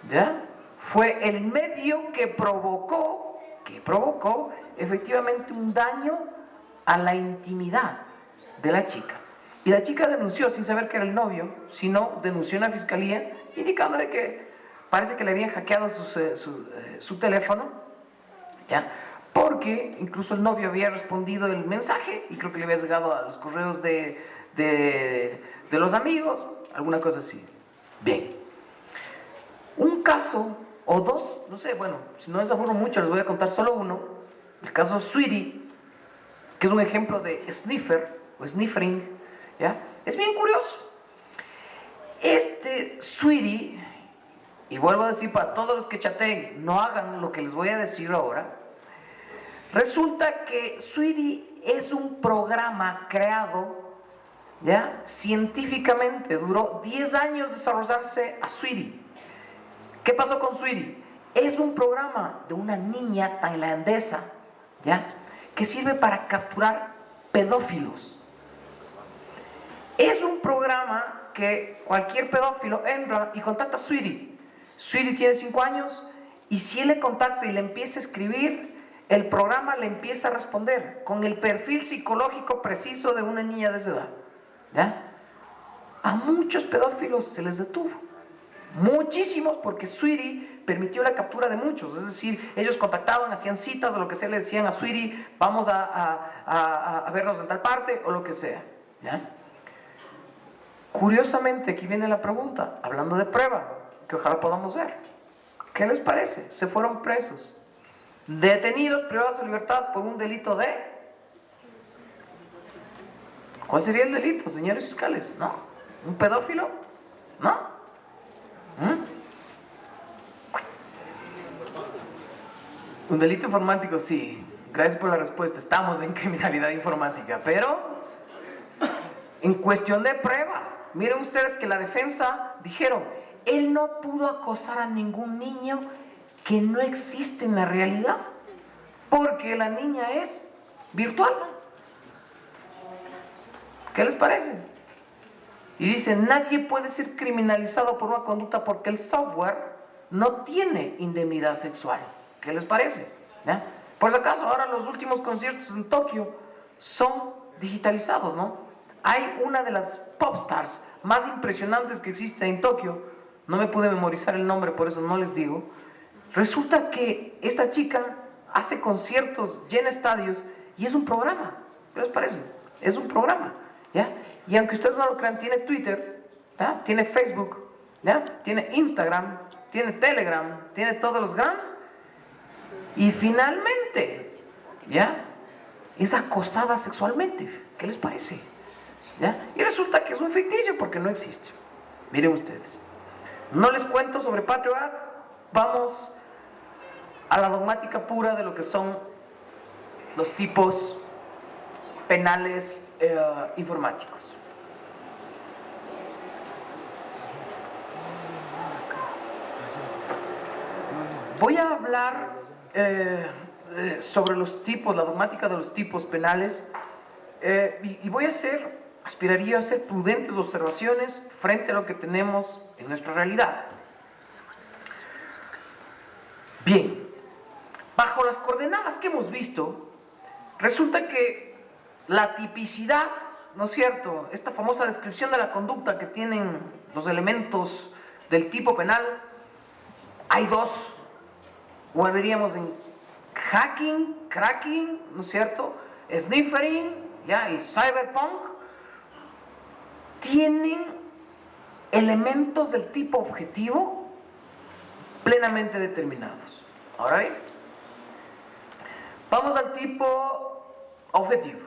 ¿ya?, fue el medio que provocó efectivamente un daño a la intimidad de la chica. Y la chica denunció sin saber que era el novio, sino denunció en la fiscalía indicando de que parece que le habían hackeado su teléfono, ¿ya?, porque incluso el novio había respondido el mensaje y creo que le había llegado a los correos de los amigos, alguna cosa así. Bien, un caso o dos, no sé, bueno, si no les aburro mucho les voy a contar solo uno, el caso Sweetie, que es un ejemplo de sniffer o sniffering, ¿ya? Es bien curioso. Este Sweetie, y vuelvo a decir para todos los que chateen, no hagan lo que les voy a decir ahora. Resulta que Sweetie es un programa creado ¿ya? Científicamente duró 10 años desarrollarse a Sweetie. ¿Qué pasó con Sweetie? Es un programa de una niña tailandesa, ¿ya? Que sirve para capturar pedófilos. Es un programa que cualquier pedófilo entra y contacta a Sweetie. Sweetie tiene 5 años y si él le contacta y le empieza a escribir, el programa le empieza a responder con el perfil psicológico preciso de una niña de esa edad, ¿ya? A muchos pedófilos se les detuvo. Muchísimos, porque Sweetie permitió la captura de muchos. Es decir, ellos contactaban, hacían citas o lo que sea, le decían a Sweetie, vamos a vernos en tal parte o lo que sea, ¿ya? Curiosamente, aquí viene la pregunta, hablando de prueba, que ojalá podamos ver. ¿Qué les parece? Se fueron presos, detenidos, privados de libertad por un delito de... ¿Cuál sería el delito, señores fiscales? ¿No? ¿Un pedófilo? ¿No? Un delito informático, sí. Gracias por la respuesta. Estamos en criminalidad informática, pero en cuestión de prueba. Miren ustedes que la defensa dijeron, él no pudo acosar a ningún niño que no existe en la realidad, porque la niña es virtual. ¿Qué les parece? Y dicen, nadie puede ser criminalizado por una conducta porque el software no tiene indemnidad sexual. ¿Qué les parece? ¿Ya? Por si acaso, ahora los últimos conciertos en Tokio son digitalizados, ¿no? Hay una de las popstars más impresionantes que existe en Tokio, no me pude memorizar el nombre, por eso no les digo. Resulta que esta chica hace conciertos, llena estadios, y es un programa. ¿Qué les parece? Es un programa, ¿ya? Y aunque ustedes no lo crean, tiene Twitter, ¿ya? Tiene Facebook, ¿ya? Tiene Instagram, tiene Telegram, tiene todos los grams, y finalmente, ¿ya? Es acosada sexualmente. ¿Qué les parece? ¿Ya? Y resulta que es un ficticio porque no existe. Miren ustedes. No les cuento sobre Patriot Act, vamos a la dogmática pura de lo que son los tipos penales informáticos. Voy a hablar sobre los tipos, la dogmática de los tipos penales, y voy a aspiraría a hacer prudentes observaciones frente a lo que tenemos en nuestra realidad. Bien, bajo las coordenadas que hemos visto, resulta que la tipicidad, ¿no es cierto?, esta famosa descripción de la conducta que tienen los elementos del tipo penal, hay dos, o veríamos en hacking, cracking, ¿no es cierto?, sniffering, ¿ya?, y cyberpunk, tienen elementos del tipo objetivo plenamente determinados. Ahora bien, vamos al tipo objetivo,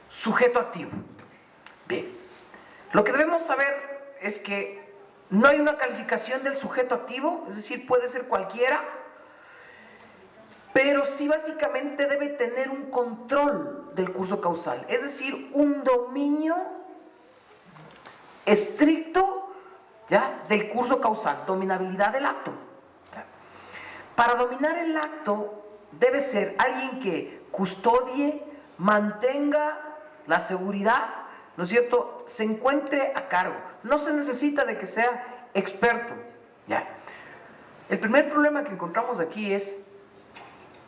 sujeto activo. Bien, lo que debemos saber es que no hay una calificación del sujeto activo, es decir, puede ser cualquiera, pero sí básicamente debe tener un control del curso causal, es decir, un dominio estricto, ¿ya?, del curso causal, dominabilidad del acto. Para dominar el acto debe ser alguien que custodie, mantenga la seguridad, ¿no es cierto?, se encuentre a cargo. No se necesita de que sea experto, ¿ya? El primer problema que encontramos aquí es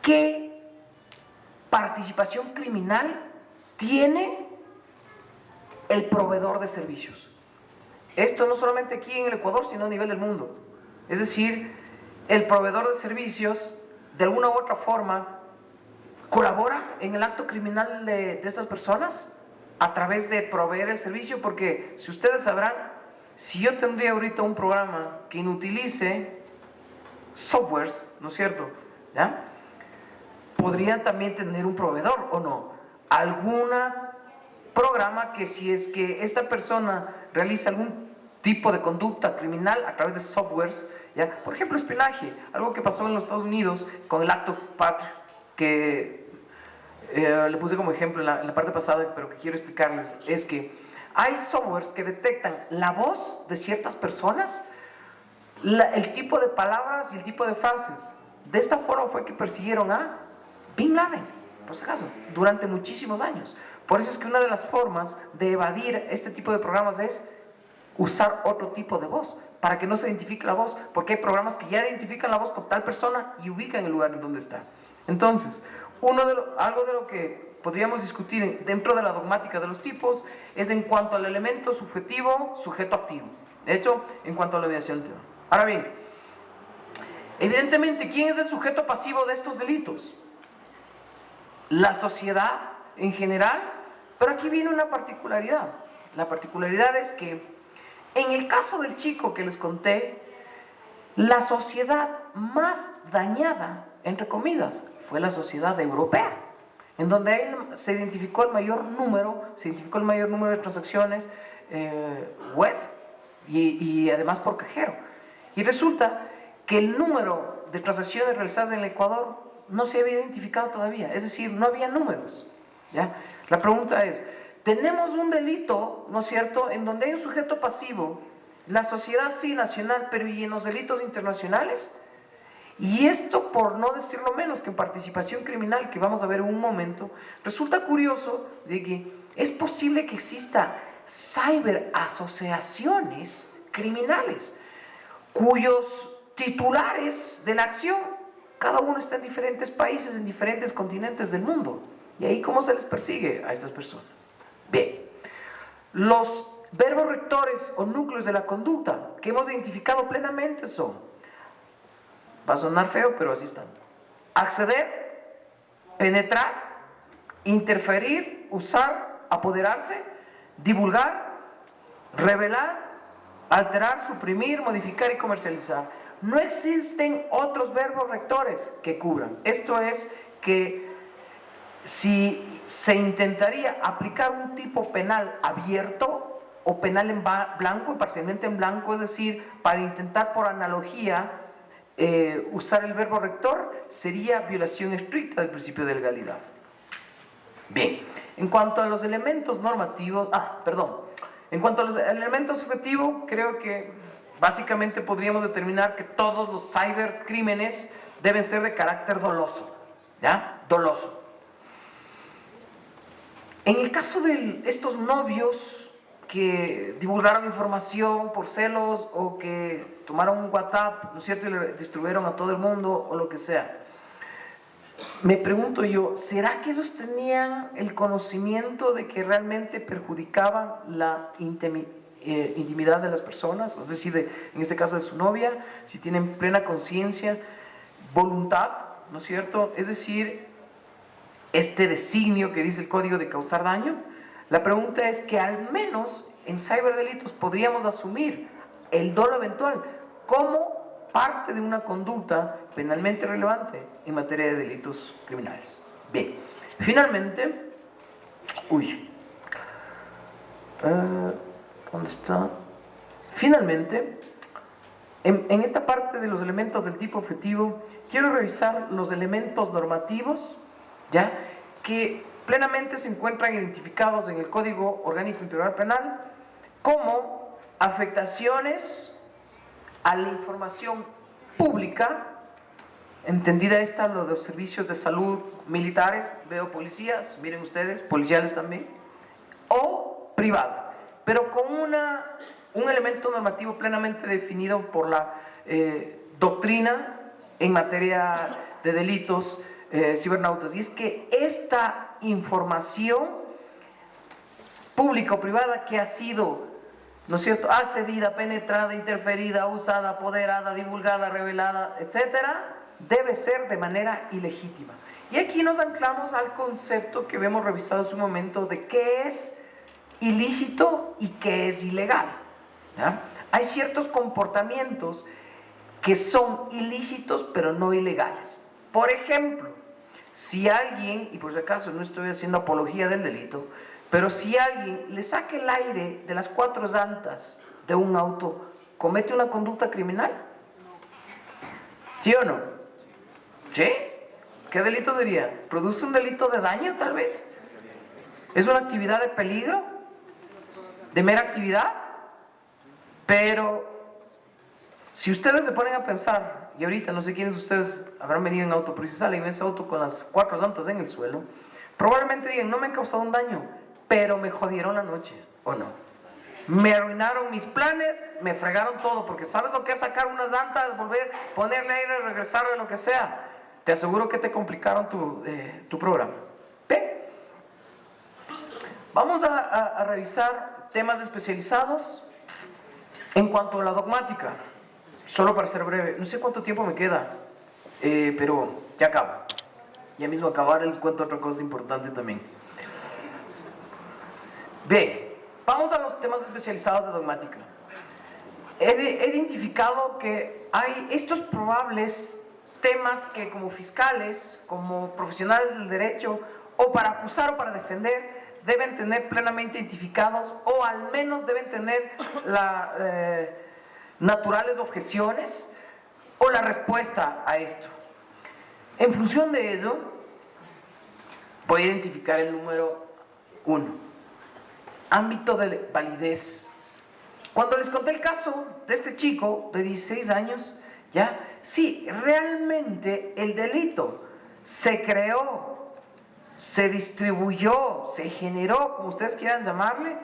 ¿qué participación criminal tiene el proveedor de servicios? Esto no solamente aquí en el Ecuador, sino a nivel del mundo. Es decir, el proveedor de servicios, de alguna u otra forma, colabora en el acto criminal de estas personas a través de proveer el servicio, porque si ustedes sabrán, si yo tendría ahorita un programa que inutilice softwares, ¿no es cierto?, ¿ya?, podría también tener un proveedor, ¿o no? Alguna programa que si es que esta persona realiza algún tipo de conducta criminal a través de softwares, ¿ya? Por ejemplo, espionaje, algo que pasó en los Estados Unidos con el acto PAT, que le puse como ejemplo en la parte pasada, pero que quiero explicarles, es que hay softwares que detectan la voz de ciertas personas, el tipo de palabras y el tipo de frases. De esta forma fue que persiguieron a Bin Laden, por si acaso, durante muchísimos años. Por eso es que una de las formas de evadir este tipo de programas es usar otro tipo de voz, para que no se identifique la voz, porque hay programas que ya identifican la voz con tal persona y ubican el lugar en donde está. Entonces, algo de lo que podríamos discutir dentro de la dogmática de los tipos es en cuanto al elemento subjetivo, sujeto activo. De hecho, en cuanto a la mediación del tema. Ahora bien, evidentemente, ¿quién es el sujeto pasivo de estos delitos? La sociedad en general, pero aquí viene una particularidad. La particularidad es que en el caso del chico que les conté, la sociedad más dañada, entre comillas, fue la sociedad europea, en donde ahí se identificó el mayor número de transacciones web y además por cajero. Y resulta que el número de transacciones realizadas en el Ecuador no se había identificado todavía, es decir, no había números, ¿ya? La pregunta es, tenemos un delito, ¿no es cierto?, en donde hay un sujeto pasivo, la sociedad sí nacional, pero ¿y en los delitos internacionales? Y esto, por no decirlo menos que en participación criminal, que vamos a ver en un momento, resulta curioso de que es posible que exista ciberasociaciones criminales, cuyos titulares de la acción, cada uno está en diferentes países, en diferentes continentes del mundo. ¿Y ahí cómo se les persigue a estas personas? Bien, los verbos rectores o núcleos de la conducta que hemos identificado plenamente son, va a sonar feo, pero así están: acceder, penetrar, interferir, usar, apoderarse, divulgar, revelar, alterar, suprimir, modificar y comercializar. No existen otros verbos rectores que cubran. Esto es que si se intentaría aplicar un tipo penal abierto o penal en blanco, parcialmente en blanco, es decir, para intentar por analogía usar el verbo rector, sería violación estricta del principio de legalidad. Bien, en cuanto a los elementos normativos, en cuanto a los elementos subjetivos, creo que básicamente podríamos determinar que todos los cibercrímenes deben ser de carácter doloso, ¿ya? Doloso. En el caso de estos novios que divulgaron información por celos o que tomaron un WhatsApp, ¿no es cierto?, y le distribuyeron a todo el mundo o lo que sea, me pregunto yo, ¿será que ellos tenían el conocimiento de que realmente perjudicaban la intimidad de las personas? Es decir, en este caso de su novia, si tienen plena conciencia, voluntad, ¿no es cierto? Es decir, este designio que dice el código de causar daño. La pregunta es que al menos en ciberdelitos podríamos asumir el dolo eventual como parte de una conducta penalmente relevante en materia de delitos criminales. Bien, finalmente, ¿dónde está? Finalmente, en esta parte de los elementos del tipo objetivo, quiero revisar los elementos normativos, ¿ya?, que plenamente se encuentran identificados en el Código Orgánico Integral Penal como afectaciones a la información pública, entendida esta, lo de los servicios de salud militares, veo policías, miren ustedes, policiales también, o privada, pero con un elemento normativo plenamente definido por la doctrina en materia de delitos cibernautas, y es que esta información pública o privada que ha sido, ¿no es cierto?, accedida, penetrada, interferida, usada, apoderada, divulgada, revelada, etcétera, debe ser de manera ilegítima. Y aquí nos anclamos al concepto que hemos revisado en su momento de qué es ilícito y qué es ilegal, ¿ya? Hay ciertos comportamientos que son ilícitos pero no ilegales. Por ejemplo, si alguien, y por si acaso no estoy haciendo apología del delito, pero si alguien le saca el aire de las cuatro llantas de un auto, ¿comete una conducta criminal? ¿Sí o no? ¿Sí? ¿Qué delito sería? ¿Produce un delito de daño, tal vez? ¿Es una actividad de peligro? de mera actividad, pero si ustedes se ponen a pensar, y ahorita no sé quiénes de ustedes habrán venido en auto, pero si salen en ese auto con las 4 llantas en el suelo, probablemente digan, no me han causado un daño, pero me jodieron la noche, ¿o no? Me arruinaron mis planes, me fregaron todo, porque ¿sabes lo que es sacar unas llantas, volver, ponerle aire, regresarle, lo que sea? Te aseguro que te complicaron tu programa. ¿Ve? Vamos a revisar temas especializados en cuanto a la dogmática. Solo para ser breve, no sé cuánto tiempo me queda, pero ya acabo. Ya mismo acabar les cuento otra cosa importante también. Bien, vamos a los temas especializados de dogmática. He identificado que hay estos probables temas que como fiscales, como profesionales del derecho, o para acusar o para defender, deben tener plenamente identificados, o al menos deben tener naturales objeciones o la respuesta a esto. En función de ello, voy a identificar el número 1. Ámbito de validez. Cuando les conté el caso de este chico de 16 años, ¿ya? Sí, realmente el delito se creó, se distribuyó, se generó, como ustedes quieran llamarle,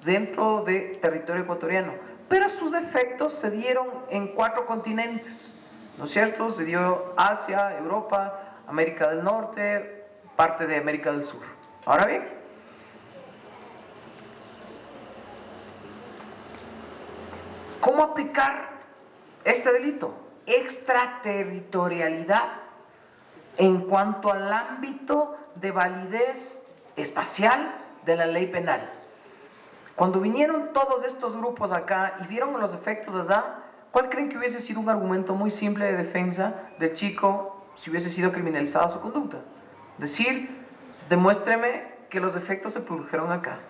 dentro de territorio ecuatoriano, pero sus efectos se dieron en 4 continentes, ¿no es cierto? Se dio Asia, Europa, América del Norte, parte de América del Sur. Ahora bien, ¿cómo aplicar este delito? Extraterritorialidad en cuanto al ámbito de validez espacial de la ley penal. Cuando vinieron todos estos grupos acá y vieron los efectos allá, ¿cuál creen que hubiese sido un argumento muy simple de defensa del chico si hubiese sido criminalizada su conducta? Decir, demuéstreme que los efectos se produjeron acá.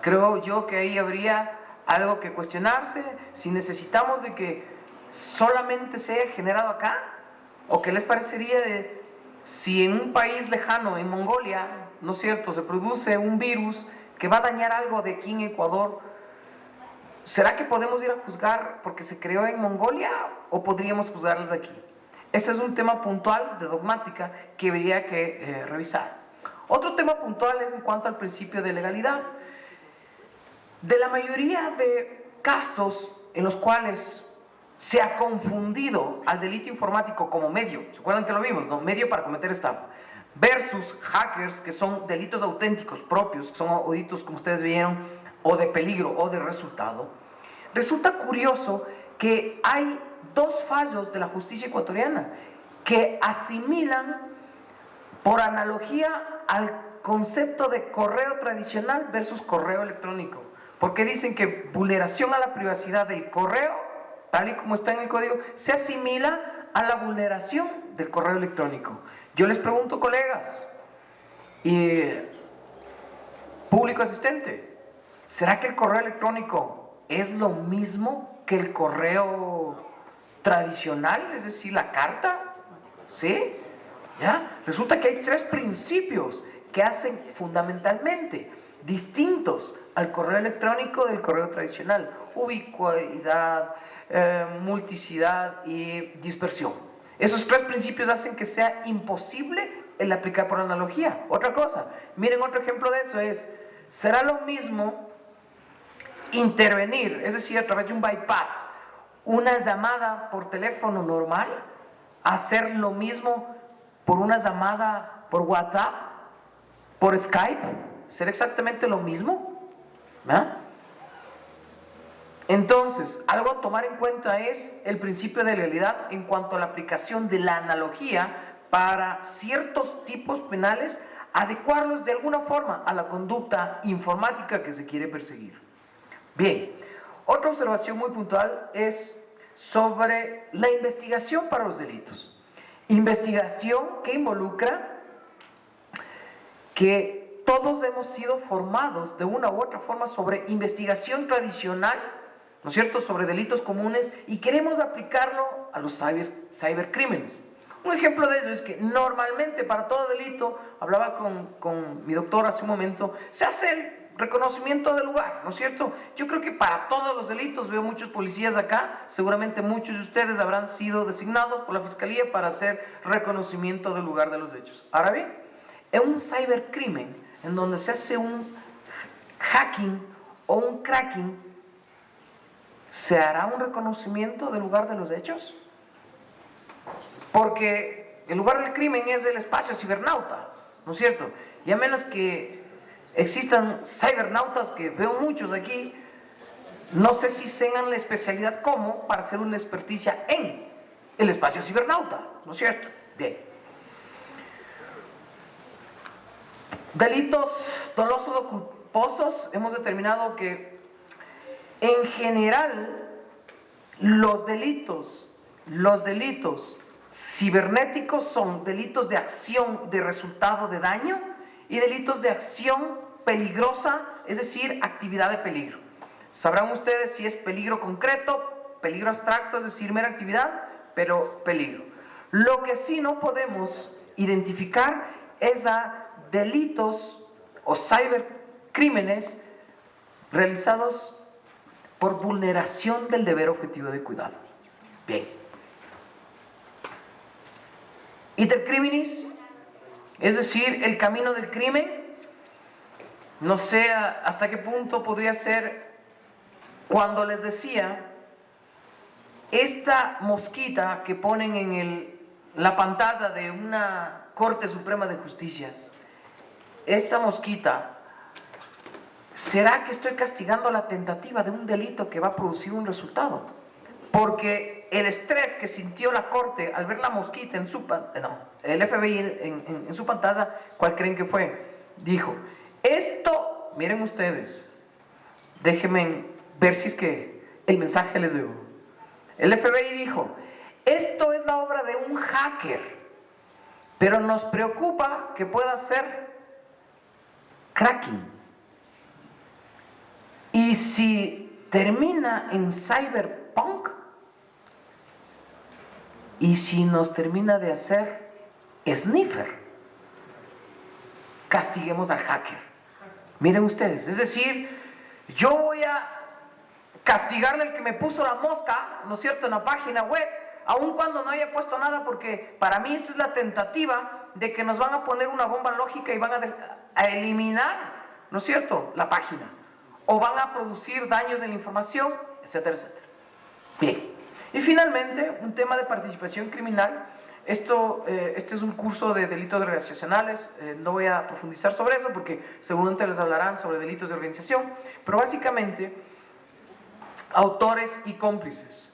Creo yo que ahí habría algo que cuestionarse, si necesitamos de que solamente se haya generado acá, o qué les parecería de si en un país lejano, en Mongolia, ¿no es cierto?, se produce un virus que va a dañar algo de aquí en Ecuador. ¿Será que podemos ir a juzgar porque se creó en Mongolia o podríamos juzgarles aquí? Ese es un tema puntual de dogmática que habría que revisar. Otro tema puntual es en cuanto al principio de legalidad. De la mayoría de casos en los cuales se ha confundido al delito informático como medio, ¿se acuerdan que lo vimos, no? Medio para cometer estafa, versus hackers, que son delitos auténticos propios, que son delitos, como ustedes vieron, o de peligro o de resultado. Resulta curioso que hay 2 fallos de la justicia ecuatoriana que asimilan por analogía al concepto de correo tradicional versus correo electrónico, porque dicen que vulneración a la privacidad del correo, tal y como está en el código, se asimila a la vulneración del correo electrónico. Yo les pregunto, colegas y público asistente, ¿será que el correo electrónico es lo mismo que el correo tradicional, es decir, la carta? ¿Sí? ¿Ya? Resulta que hay 3 principios que hacen fundamentalmente distintos al correo electrónico del correo tradicional: ubicuidad, multicidad y dispersión. Esos 3 principios hacen que sea imposible el aplicar por analogía. Otra cosa, miren, otro ejemplo de eso es, ¿será lo mismo intervenir, es decir, a través de un bypass, una llamada por teléfono normal, hacer lo mismo por una llamada por WhatsApp, por Skype? ¿Será exactamente lo mismo? ¿Ah? Entonces, algo a tomar en cuenta es el principio de legalidad en cuanto a la aplicación de la analogía para ciertos tipos penales, adecuarlos de alguna forma a la conducta informática que se quiere perseguir. Bien, otra observación muy puntual es sobre la investigación para los delitos. Investigación que involucra que todos hemos sido formados de una u otra forma sobre investigación tradicional, ¿no es cierto?, sobre delitos comunes, y queremos aplicarlo a los cibercrímenes. Un ejemplo de eso es que normalmente para todo delito, hablaba con mi doctor hace un momento, se hace reconocimiento del lugar, ¿no es cierto? Yo creo que para todos los delitos, veo muchos policías acá, seguramente muchos de ustedes habrán sido designados por la Fiscalía para hacer reconocimiento del lugar de los hechos. Ahora bien, en un cibercrimen, en donde se hace un hacking o un cracking, ¿se hará un reconocimiento del lugar de los hechos? Porque el lugar del crimen es el espacio cibernauta, ¿no es cierto? Y a menos que existan cibernautas, que veo muchos aquí, no sé si tengan la especialidad como para hacer una experticia en el espacio cibernauta, ¿no es cierto? Bien. Delitos dolosos o culposos, hemos determinado que en general los delitos cibernéticos son delitos de acción de resultado de daño y delitos de acción peligrosa, es decir, actividad de peligro. Sabrán ustedes si es peligro concreto, peligro abstracto, es decir, mera actividad, pero peligro. Lo que sí no podemos identificar es a delitos o cibercrímenes realizados por vulneración del deber objetivo de cuidado. Bien. Iter criminis, es decir, el camino del crimen, no sé hasta qué punto podría ser cuando les decía, esta mosquita que ponen en la pantalla de una Corte Suprema de Justicia, esta mosquita, ¿será que estoy castigando la tentativa de un delito que va a producir un resultado? Porque el estrés que sintió la Corte al ver la mosquita en su el FBI en su pantalla, ¿cuál creen que fue? Dijo, esto, miren ustedes, déjenme ver si es que el mensaje les debo. El FBI dijo, esto es la obra de un hacker, pero nos preocupa que pueda hacer cracking. Y si termina en cyberpunk, y si nos termina de hacer sniffer, castiguemos al hacker. Miren ustedes, es decir, yo voy a castigarle al que me puso la mosca, ¿no es cierto?, en la página web, aun cuando no haya puesto nada, porque para mí esto es la tentativa de que nos van a poner una bomba lógica y van a eliminar, ¿no es cierto?, la página, o van a producir daños en la información, etcétera, etcétera. Bien, y finalmente, un tema de participación criminal. Este es un curso de delitos organizacionales, no voy a profundizar sobre eso porque seguramente les hablarán sobre delitos de organización, pero básicamente, autores y cómplices,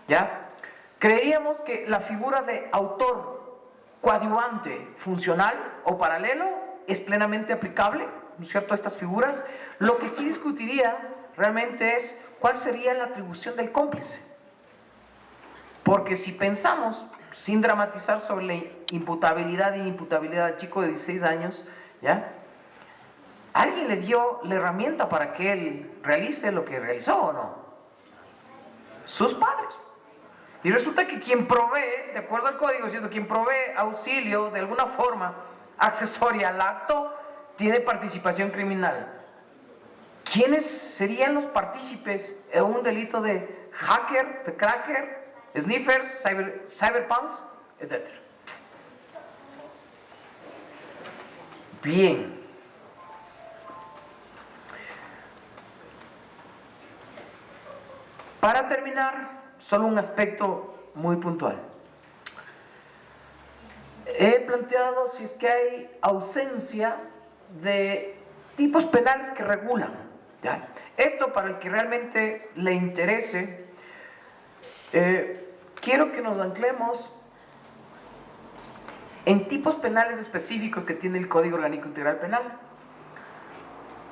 ¿ya? Creeríamos que la figura de autor coadyuvante, funcional o paralelo es plenamente aplicable, ¿no es cierto?, a estas figuras. Lo que sí discutiría realmente es cuál sería la atribución del cómplice. Porque si pensamos, sin dramatizar sobre la imputabilidad e inimputabilidad del chico de 16 años, ¿ya?, ¿alguien le dio la herramienta para que él realice lo que realizó o no? Sus padres. Y resulta que quien provee, de acuerdo al código, ¿cierto?, quien provee auxilio de alguna forma accesoria al acto, tiene participación criminal. ¿Quiénes serían los partícipes en un delito de hacker, de cracker, sniffers, cyberpunks, etcétera? Bien. Para terminar, solo un aspecto muy puntual. He planteado si es que hay ausencia de tipos penales que regulan, ¿ya? Esto, para el que realmente le interese, quiero que nos anclemos en tipos penales específicos que tiene el Código Orgánico Integral Penal.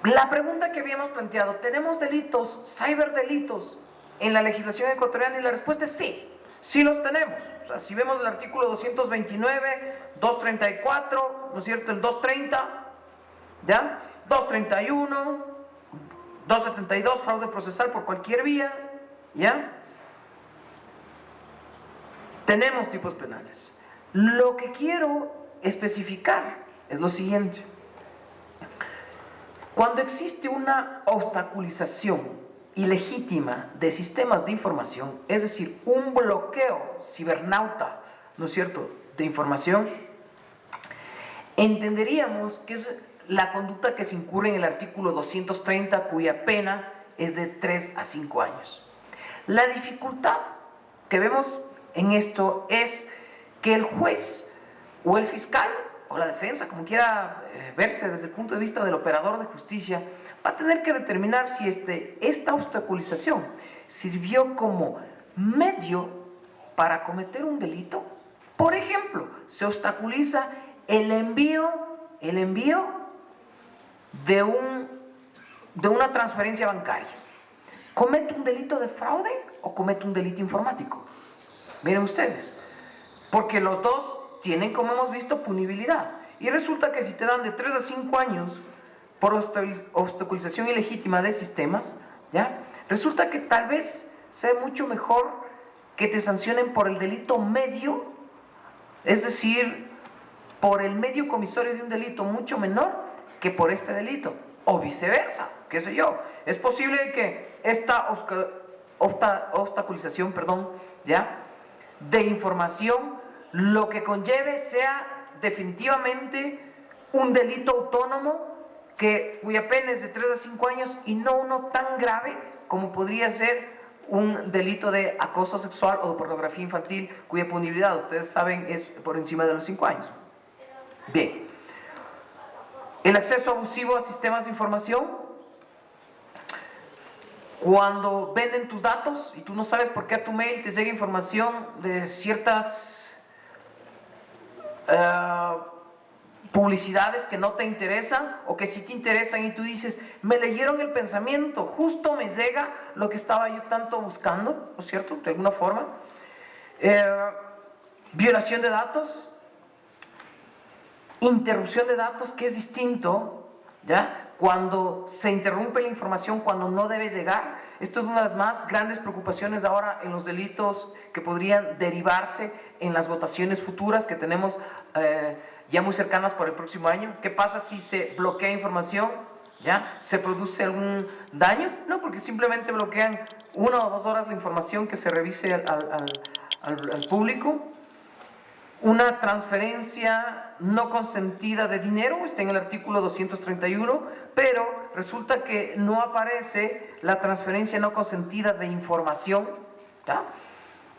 La pregunta que habíamos planteado, ¿tenemos delitos, ciberdelitos, en la legislación ecuatoriana? Y la respuesta es sí, sí los tenemos. O sea, si vemos el artículo 229, 234, ¿no es cierto?, el 230, ¿ya?, 231, 272, fraude procesal por cualquier vía, ¿ya? Tenemos tipos penales. Lo que quiero especificar es lo siguiente. Cuando existe una obstaculización ilegítima de sistemas de información, es decir, un bloqueo cibernauta, ¿no es cierto?, de información, entenderíamos que es la conducta que se incurre en el artículo 230, cuya pena es de 3 a 5 años. La dificultad que vemos en esto es que el juez o el fiscal o la defensa, como quiera verse desde el punto de vista del operador de justicia, va a tener que determinar si esta obstaculización sirvió como medio para cometer un delito. Por ejemplo, se obstaculiza el envío de una transferencia bancaria. ¿Comete un delito de fraude o comete un delito informático? Miren ustedes, porque los dos tienen, como hemos visto, punibilidad. Y resulta que si te dan de 3 a 5 años por obstaculización ilegítima de sistemas, ¿ya? Resulta que tal vez sea mucho mejor que te sancionen por el delito medio, es decir, por el medio comisorio de un delito mucho menor que por este delito, o viceversa, qué sé yo. Es posible que esta obstaculización, ¿ya?, de información, lo que conlleve sea definitivamente un delito autónomo cuya pena es de 3 a 5 años y no uno tan grave como podría ser un delito de acoso sexual o de pornografía infantil, cuya punibilidad, ustedes saben, es por encima de los 5 años. Bien, el acceso abusivo a sistemas de información, cuando venden tus datos y tú no sabes por qué a tu mail te llega información de ciertas publicidades que no te interesan o que sí te interesan y tú dices, me leyeron el pensamiento, justo me llega lo que estaba yo tanto buscando, ¿no es cierto?, de alguna forma. Violación de datos, interrupción de datos, que es distinto, ¿ya?, cuando se interrumpe la información cuando no debe llegar. Esto es una de las más grandes preocupaciones ahora en los delitos que podrían derivarse en las votaciones futuras que tenemos ya muy cercanas por el próximo año. ¿Qué pasa si se bloquea información? ¿Ya? ¿Se produce algún daño? No, porque simplemente bloquean 1 o 2 horas la información que se revise al público. Una transferencia no consentida de dinero, está en el artículo 231, pero resulta que no aparece la transferencia no consentida de información, ¿ya?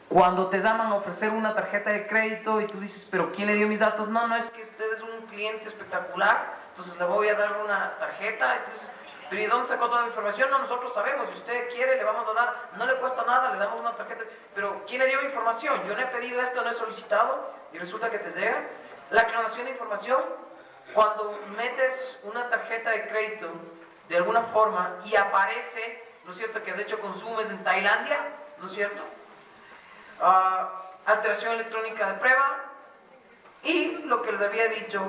Cuando te llaman a ofrecer una tarjeta de crédito y tú dices, pero ¿quién le dio mis datos? No, no, es que usted es un cliente espectacular, entonces le voy a dar una tarjeta. Entonces, pero ¿y dónde sacó toda la información? No, nosotros sabemos, si usted quiere le vamos a dar, no le cuesta nada, le damos una tarjeta. Pero ¿quién le dio mi información? Yo no he pedido esto, no he solicitado, y resulta que te llega. La clonación de información, cuando metes una tarjeta de crédito de alguna forma y aparece, ¿no es cierto?, que has hecho consumos en Tailandia, ¿no es cierto? Alteración electrónica de prueba. Y lo que les había dicho,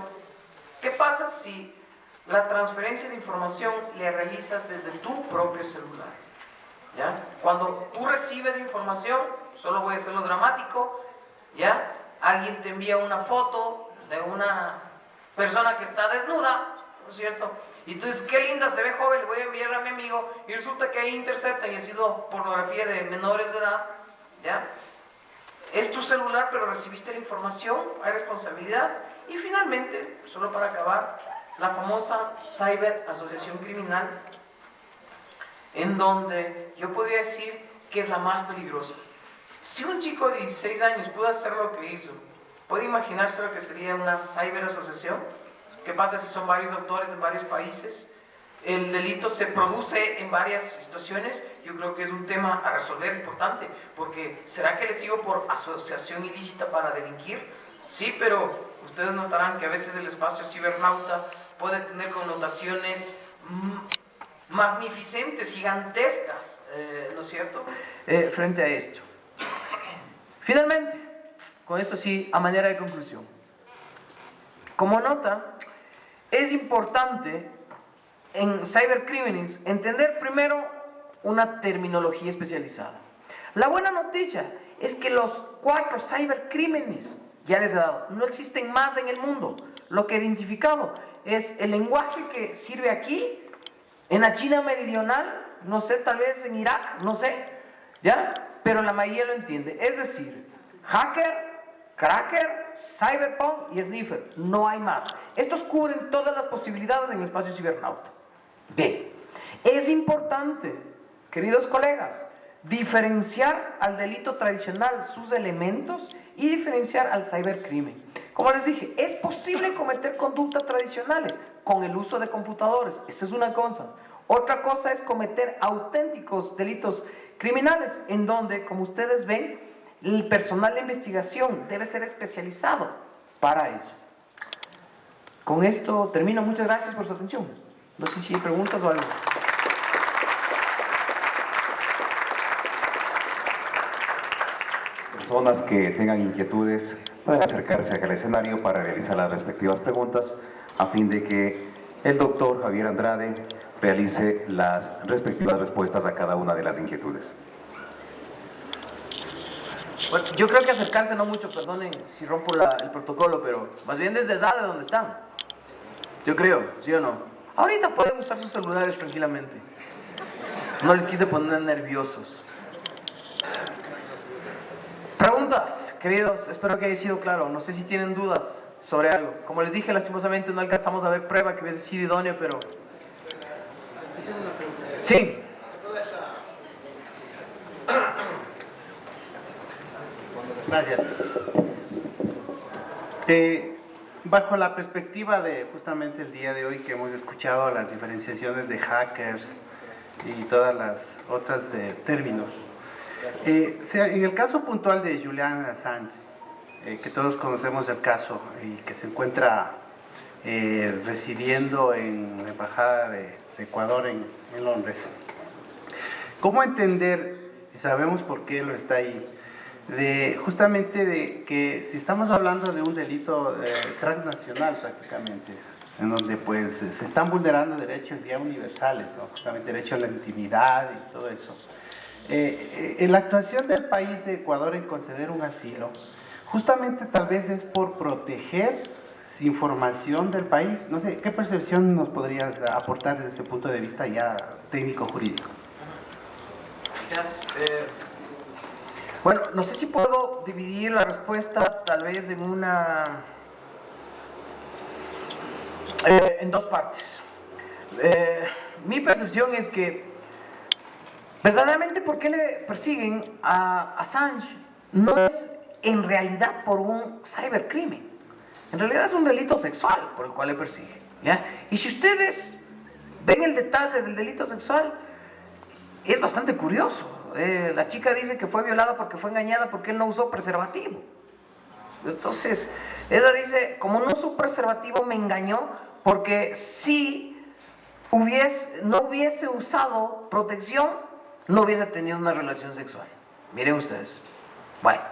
¿qué pasa si la transferencia de información le realizas desde tu propio celular? ¿Ya? Cuando tú recibes información, solo voy a hacerlo dramático, ¿ya?, alguien te envía una foto de una persona que está desnuda, ¿no es cierto?, y tú dices, qué linda se ve, joven, le voy a enviar a mi amigo, y resulta que ahí interceptan y ha sido pornografía de menores de edad, ¿ya? Es tu celular, pero recibiste la información, hay responsabilidad. Y finalmente, solo para acabar, la famosa ciberasociación criminal, en donde yo podría decir que es la más peligrosa. Si un chico de 16 años pudo hacer lo que hizo, ¿puede imaginarse lo que sería una ciberasociación? ¿Qué pasa si son varios autores en varios países? El delito se produce en varias situaciones. Yo creo que es un tema a resolver importante, porque ¿será que le sigo por asociación ilícita para delinquir? Sí, pero ustedes notarán que a veces el espacio cibernauta puede tener connotaciones magnificentes, gigantescas, ¿no es cierto?, frente a esto. Finalmente, con esto sí, a manera de conclusión, como nota, es importante en cybercrímenes entender primero una terminología especializada. La buena noticia es que los 4 cybercrímenes, ya les he dado, no existen más en el mundo. Lo que he identificado es el lenguaje que sirve aquí En la China meridional, no sé, tal vez en Irak, no sé, ¿ya? Pero la mayoría lo entiende. Es decir, hacker, cracker, cyberpunk y sniffer. No hay más. Estos cubren todas las posibilidades en el espacio cibernauta. Bien, es importante, queridos colegas, diferenciar al delito tradicional sus elementos y diferenciar al cibercrimen. Como les dije, es posible cometer conductas tradicionales con el uso de computadores. Esa es una cosa. Otra cosa es cometer auténticos delitos criminales, en donde, como ustedes ven, el personal de investigación debe ser especializado para eso. Con esto termino. Muchas gracias por su atención. No sé si hay preguntas o algo.
Personas que tengan inquietudes pueden acercarse acá al escenario para realizar las respectivas preguntas a fin de que el doctor Javier Andrade realice las respectivas respuestas a cada una de las inquietudes.
Bueno, yo creo que acercarse no mucho, perdonen si rompo el protocolo, pero más bien desde esa de donde están. Yo creo, ¿sí o no? Ahorita pueden usar sus celulares tranquilamente. No les quise poner nerviosos. Preguntas, queridos, espero que haya sido claro. No sé si tienen dudas sobre algo. Como les dije, lastimosamente no alcanzamos a ver prueba que hubiese sido idóneo, pero... Sí.
Gracias. Bajo la perspectiva de justamente el día de hoy que hemos escuchado las diferenciaciones de hackers y todas las otras términos, en el caso puntual de Julian Assange, que todos conocemos el caso y que se encuentra residiendo en la Embajada de Ecuador en Londres, ¿cómo entender, y sabemos por qué lo está ahí, justamente de que si estamos hablando de un delito transnacional prácticamente, en donde pues se están vulnerando derechos ya universales, ¿no? Justamente derecho a la intimidad y todo eso, en la actuación del país de Ecuador en conceder un asilo, justamente tal vez es por proteger información del país. No sé, ¿qué percepción nos podrías aportar desde ese punto de vista ya técnico-jurídico?
Gracias. Bueno, no sé si puedo dividir la respuesta tal vez en dos partes. Mi percepción es que verdaderamente por qué le persiguen a Assange no es en realidad por un cibercrimen. En realidad es un delito sexual por el cual le persiguen, ¿ya? Y si ustedes ven el detalle del delito sexual, es bastante curioso. La chica dice que fue violada porque fue engañada porque él no usó preservativo. Entonces, ella dice, como no usó preservativo me engañó porque si no hubiese usado protección, no hubiese tenido una relación sexual. Miren ustedes. Bueno.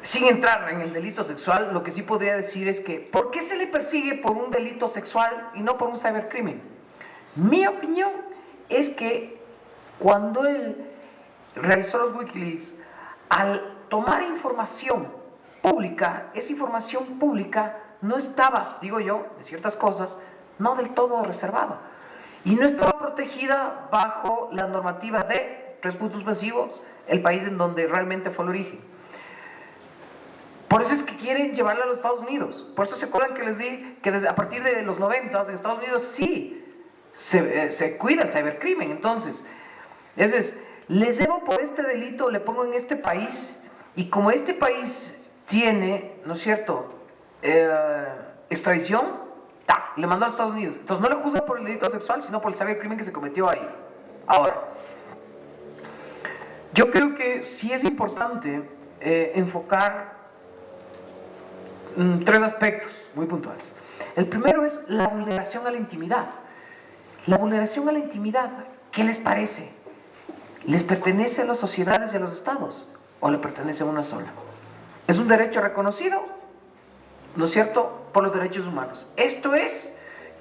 Sin entrar en el delito sexual, lo que sí podría decir es que ¿por qué se le persigue por un delito sexual y no por un cibercrimen? Mi opinión es que cuando él realizó los Wikileaks, al tomar información pública, esa información pública no estaba, digo yo, de ciertas cosas, no del todo reservada. Y no estaba protegida bajo la normativa de 3 puntos pasivos, el país en donde realmente fue el origen. Por eso es que quieren llevarla a los Estados Unidos. Por eso se acuerdan que les di que a partir de los 90 en Estados Unidos sí se cuida el cibercrimen. Entonces, les llevo por este delito, le pongo en este país, y como este país tiene, ¿no es cierto?, extradición, le mandó a los Estados Unidos. Entonces no le juzgan por el delito sexual, sino por el cibercrimen que se cometió ahí. Ahora, yo creo que sí es importante enfocar 3 aspectos muy puntuales. El primero es la vulneración a la intimidad. La vulneración a la intimidad, ¿qué les parece? ¿Les pertenece a las sociedades y a los estados? ¿O le pertenece a una sola? Es un derecho reconocido, ¿no es cierto?, por los derechos humanos. Esto es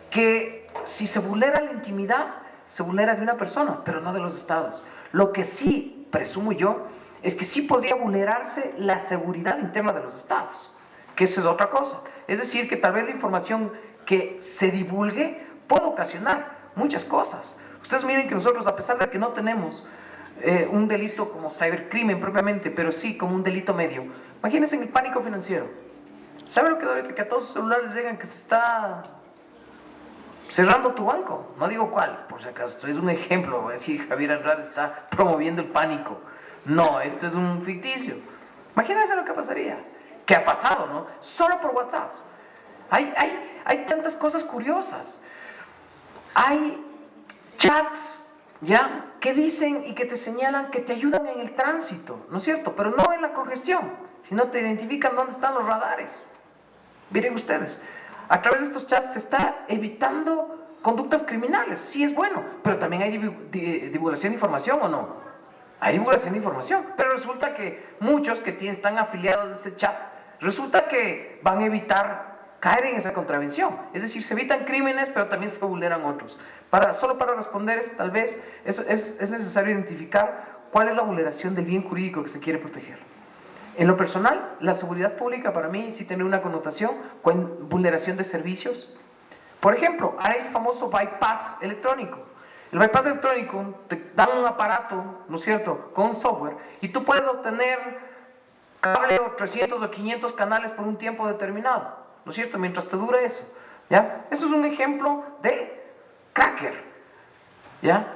que si se vulnera la intimidad, se vulnera de una persona, pero no de los estados. Lo que sí, presumo yo, es que sí podría vulnerarse la seguridad interna de los estados, que eso es otra cosa. Es decir, que tal vez la información que se divulgue puede ocasionar muchas cosas. Ustedes miren que nosotros, a pesar de que no tenemos un delito como cibercrimen propiamente, pero sí como un delito medio, imagínense en el pánico financiero. ¿Saben lo que ahorita? Que a todos sus celulares les digan que se está cerrando tu banco. No digo cuál, por si acaso, esto es un ejemplo. Voy a decir, Javier Andrade está promoviendo el pánico. No, esto es un ficticio. Imagínense lo que pasaría. ¿Qué ha pasado, no? Solo por WhatsApp. Hay tantas cosas curiosas. Hay chats, ¿ya?, que dicen y que te señalan que te ayudan en el tránsito, ¿no es cierto? Pero no en la congestión, sino te identifican dónde están los radares. Miren ustedes, a través de estos chats se está evitando conductas criminales. Sí, es bueno, pero también hay divulgación de información, ¿o no? Hay divulgación de información, pero resulta que muchos que están afiliados a ese chat, resulta que van a evitar caer en esa contravención. Es decir, se evitan crímenes, pero también se vulneran otros. Solo para responder, tal vez es necesario identificar cuál es la vulneración del bien jurídico que se quiere proteger. En lo personal, la seguridad pública para mí sí tiene una connotación con vulneración de servicios. Por ejemplo, hay el famoso bypass electrónico. El bypass electrónico te da un aparato, ¿no es cierto?, con un software, y tú puedes obtener cable o 300 o 500 canales por un tiempo determinado, ¿no es cierto?, mientras te dure eso, ¿ya? Eso es un ejemplo de cracker, ¿ya?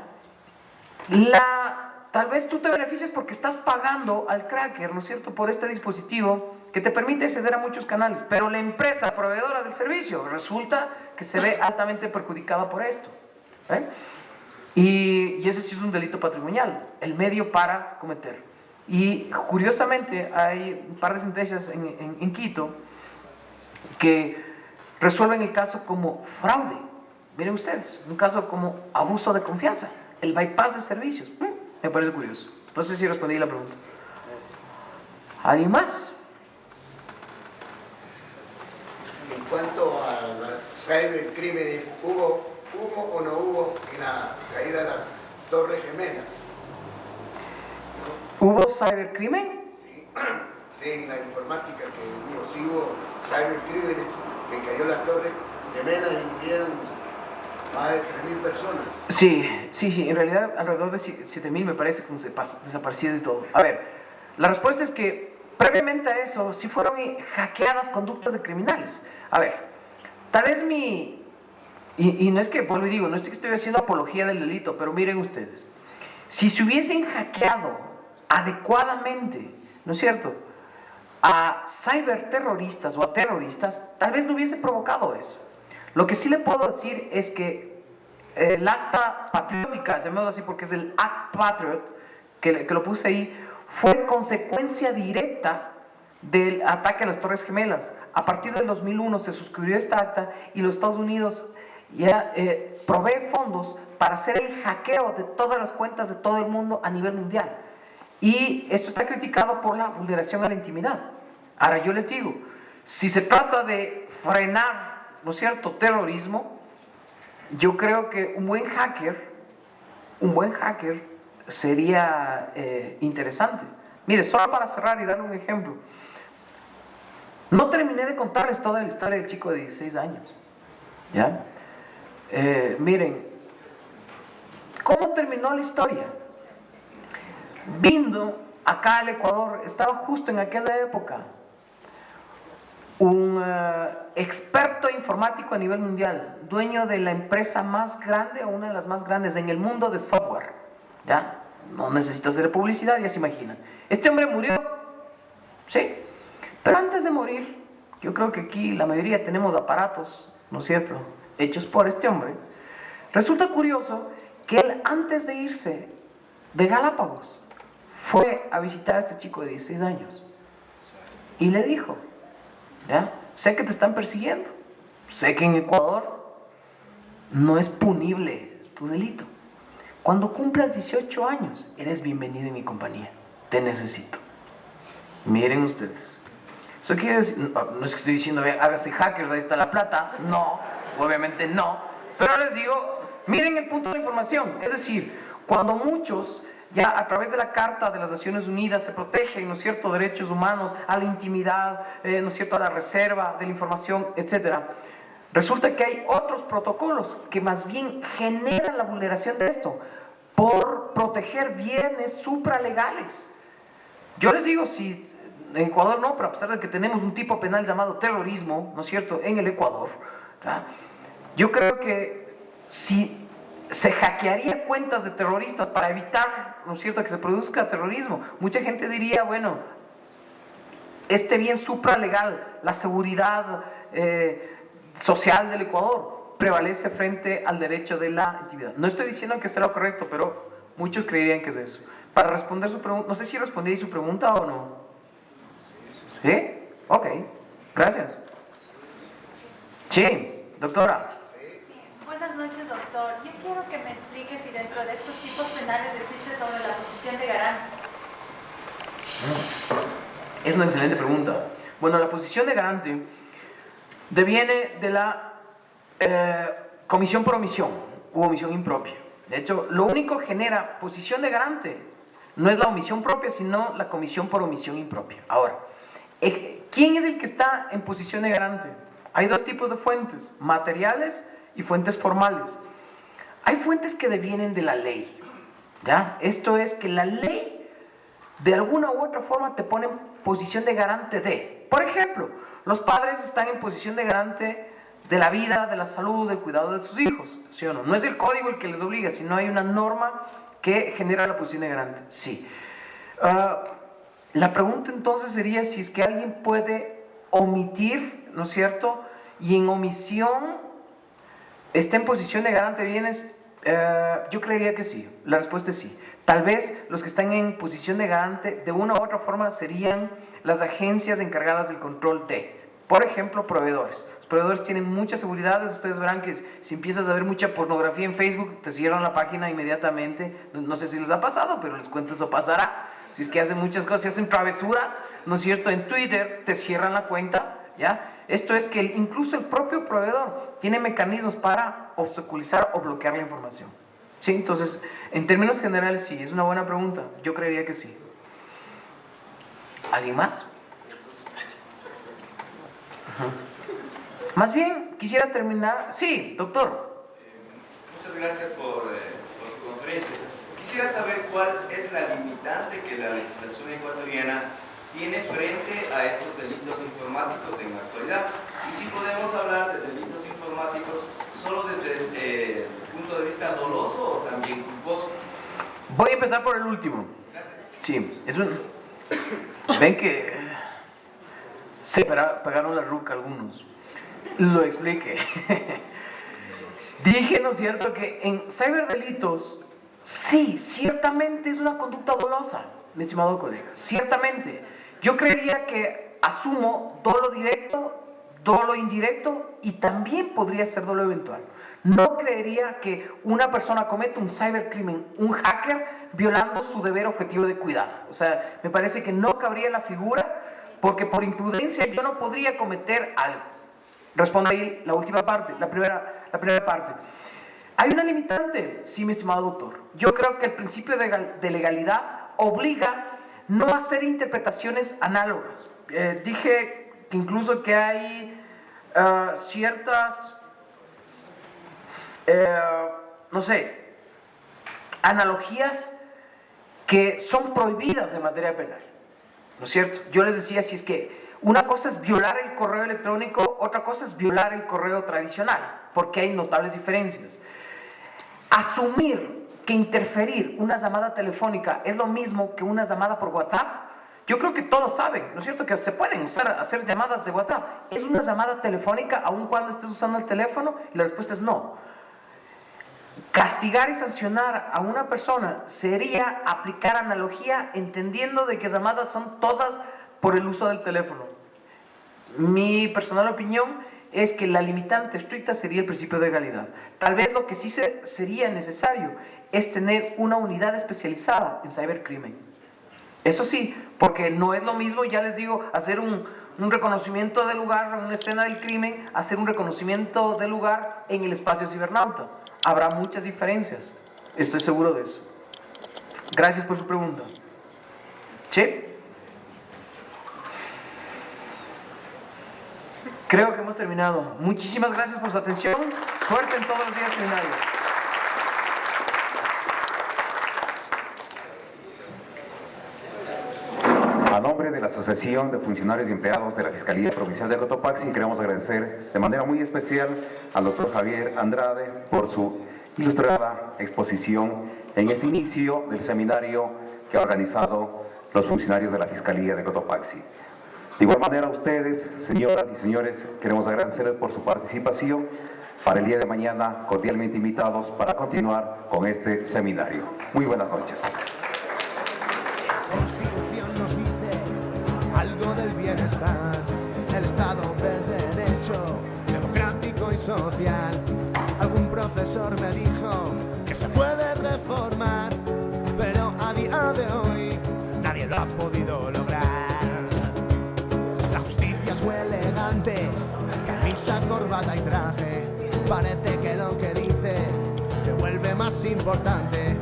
Tal vez tú te beneficias porque estás pagando al cracker, ¿no es cierto?, por este dispositivo que te permite acceder a muchos canales, pero la empresa proveedora del servicio resulta que se ve altamente perjudicada por esto, ¿eh? Y ese sí es un delito patrimonial, el medio para cometer. Y curiosamente hay un par de sentencias en Quito que resuelven el caso como fraude. Miren ustedes, un caso como abuso de confianza, el bypass de servicios. Me parece curioso. No sé si respondí la pregunta. ¿Alguien más?
En cuanto a los cibercrímenes, ¿hubo o no hubo en la caída de las Torres Gemelas?
¿Hubo cibercrimen?
Sí, en la informática que hubo cibercrímenes, que cayó las Torres Gemelas y murieron más de 3.000 personas.
Sí, en realidad alrededor de 7.000 me parece como desaparecidos y todo. A ver, la respuesta es que previamente a eso sí fueron hackeadas conductas de criminales. A ver, tal vez y no es que, vuelvo y digo, no es que estoy haciendo apología del delito, pero miren ustedes, si se hubiesen hackeado adecuadamente, ¿no es cierto?, a ciberterroristas o a terroristas, tal vez no hubiese provocado eso. Lo que sí le puedo decir es que el acta patriótica, llamémoslo así porque es el Act Patriot, que lo puse ahí, fue consecuencia directa del ataque a las Torres Gemelas. A partir del 2001 se suscribió esta acta y los Estados Unidos ya provee fondos para hacer el hackeo de todas las cuentas de todo el mundo a nivel mundial. Y esto está criticado por la vulneración a la intimidad. Ahora yo les digo, si se trata de frenar, ¿no es cierto?, terrorismo, yo creo que un buen hacker sería interesante. Mire, solo para cerrar y darle un ejemplo, no terminé de contarles toda la historia del chico de 16 años, ¿ya? Miren, ¿cómo terminó la historia? Vino acá al Ecuador, estaba justo en aquella época, un experto informático a nivel mundial, dueño de la empresa más grande o una de las más grandes en el mundo de software, ¿ya? No necesito hacer publicidad, ya se imaginan. Este hombre murió, sí, pero antes de morir, yo creo que aquí la mayoría tenemos aparatos, ¿no es cierto?, hechos por este hombre. Resulta curioso que él, antes de irse de Galápagos, fue a visitar a este chico de 16 años y le dijo, ¿ya?, sé que te están persiguiendo, sé que en Ecuador no es punible tu delito. Cuando cumplas 18 años, eres bienvenido en mi compañía, te necesito. Miren ustedes, eso quiere decir, no es que estoy diciendo, hágase hackers, ahí está la plata, no, obviamente no, pero les digo, miren el punto de la información, es decir, cuando muchos ya a través de la Carta de las Naciones Unidas se protegen, ¿no es cierto?, derechos humanos, a la intimidad, ¿no es cierto?, a la reserva de la información, etc. Resulta que hay otros protocolos que más bien generan la vulneración de esto por proteger bienes supralegales. Yo les digo, si en Ecuador no, pero a pesar de que tenemos un tipo penal llamado terrorismo, ¿no es cierto?, en el Ecuador, ¿verdad? Yo creo que si se hackearía cuentas de terroristas para evitar, ¿no es cierto?, que se produzca terrorismo, mucha gente diría, bueno, este bien supralegal, la seguridad social del Ecuador, prevalece frente al derecho de la intimidad. No estoy diciendo que sea lo correcto, pero muchos creerían que es eso. Para responder su pregunta, no sé si respondí su pregunta o no. ¿Sí? Ok, gracias. Sí, doctora.
Buenas noches, doctor. Yo quiero que me explique si dentro de estos tipos penales existe sobre la posición de garante.
Es una excelente pregunta. Bueno, la posición de garante deviene de la comisión por omisión u omisión impropia. De hecho, lo único que genera posición de garante no es la omisión propia, sino la comisión por omisión impropia. Ahora, ¿quién es el que está en posición de garante? Hay dos tipos de fuentes, materiales y fuentes formales. Hay fuentes que devienen de la ley, ¿ya? Esto es que la ley de alguna u otra forma te pone en posición de garante de. Por ejemplo, los padres están en posición de garante de la vida, de la salud, del cuidado de sus hijos, ¿sí o no? No es el código el que les obliga, sino hay una norma que genera la posición de garante, sí. La pregunta entonces sería si es que alguien puede omitir, ¿no es cierto?, y en omisión está en posición de garante de bienes. Yo creería que sí, la respuesta es sí. Tal vez los que están en posición de garante de una u otra forma serían las agencias encargadas del control de, por ejemplo, proveedores. Los proveedores tienen muchas seguridades. Ustedes verán que si empiezas a ver mucha pornografía en Facebook, te cierran la página inmediatamente. No sé si les ha pasado, pero les cuento, eso pasará. Si es que hacen muchas cosas, si hacen travesuras, ¿no es cierto?, en Twitter te cierran la cuenta, ¿ya? Esto es que incluso el propio proveedor tiene mecanismos para obstaculizar o bloquear la información. ¿Sí? Entonces, en términos generales, sí, es una buena pregunta. Yo creería que sí. ¿Alguien más? Más bien, quisiera terminar. Sí, doctor.
Muchas gracias por su conferencia. Quisiera saber cuál es la limitante que la legislación ecuatoriana tiene frente a estos delitos informáticos en la actualidad, y si podemos hablar de delitos informáticos solo desde el punto de vista doloso o también culposo.
Voy a empezar por el último.
Gracias.
Sí, es un... Ven que se pegaron la ruca algunos. Lo expliqué. Dije, ¿no es cierto?, que en ciberdelitos, sí, ciertamente es una conducta dolosa, mi estimado colega, ciertamente. Yo creería que asumo dolo directo, dolo indirecto y también podría ser dolo eventual. No creería que una persona cometa un cibercrimen, un hacker, violando su deber objetivo de cuidado. O sea, me parece que no cabría la figura, porque por imprudencia yo no podría cometer algo. Respondo ahí la última parte, la primera parte. ¿Hay una limitante? Sí, mi estimado doctor. Yo creo que el principio de legalidad obliga no a hacer interpretaciones análogas. Dije que incluso que hay ciertas, no sé, analogías que son prohibidas en materia penal, ¿no es cierto? Yo les decía, si es que una cosa es violar el correo electrónico, otra cosa es violar el correo tradicional, porque hay notables diferencias. Asumir que interferir una llamada telefónica es lo mismo que una llamada por WhatsApp, yo creo que todos saben, ¿no es cierto?, que se pueden hacer llamadas de WhatsApp. ¿Es una llamada telefónica aun cuando estés usando el teléfono? Y la respuesta es no. Castigar y sancionar a una persona sería aplicar analogía, entendiendo de que llamadas son todas por el uso del teléfono. Mi personal opinión es que la limitante estricta sería el principio de legalidad. Tal vez lo que sí sería necesario es tener una unidad especializada en cibercrimen. Eso sí, porque no es lo mismo, ya les digo, hacer un reconocimiento del lugar, una escena del crimen, hacer un reconocimiento del lugar en el espacio cibernauta. Habrá muchas diferencias, estoy seguro de eso. Gracias por su pregunta. ¿Sí? Creo que hemos terminado. Muchísimas gracias por su atención. Suerte en todos los días seminarios.
A nombre de la Asociación de Funcionarios y Empleados de la Fiscalía Provincial de Cotopaxi, queremos agradecer de manera muy especial al doctor Javier Andrade por su ilustrada exposición en este inicio del seminario que ha organizado los funcionarios de la Fiscalía de Cotopaxi. De igual manera a ustedes, señoras y señores, queremos agradecerles por su participación. Para el día de mañana, cordialmente invitados para continuar con este seminario. Muy buenas noches.
La Constitución nos dice algo del bienestar, el Estado de Derecho, democrático y social. Algún profesor me dijo que se puede reformar, pero a día de hoy nadie lo ha podido lograr. La justicia es muy elegante, camisa, corbata y traje. Parece que lo que dice se vuelve más importante.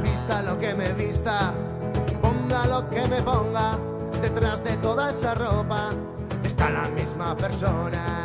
Vista lo que me vista, ponga lo que me ponga, detrás de toda esa ropa está la misma persona.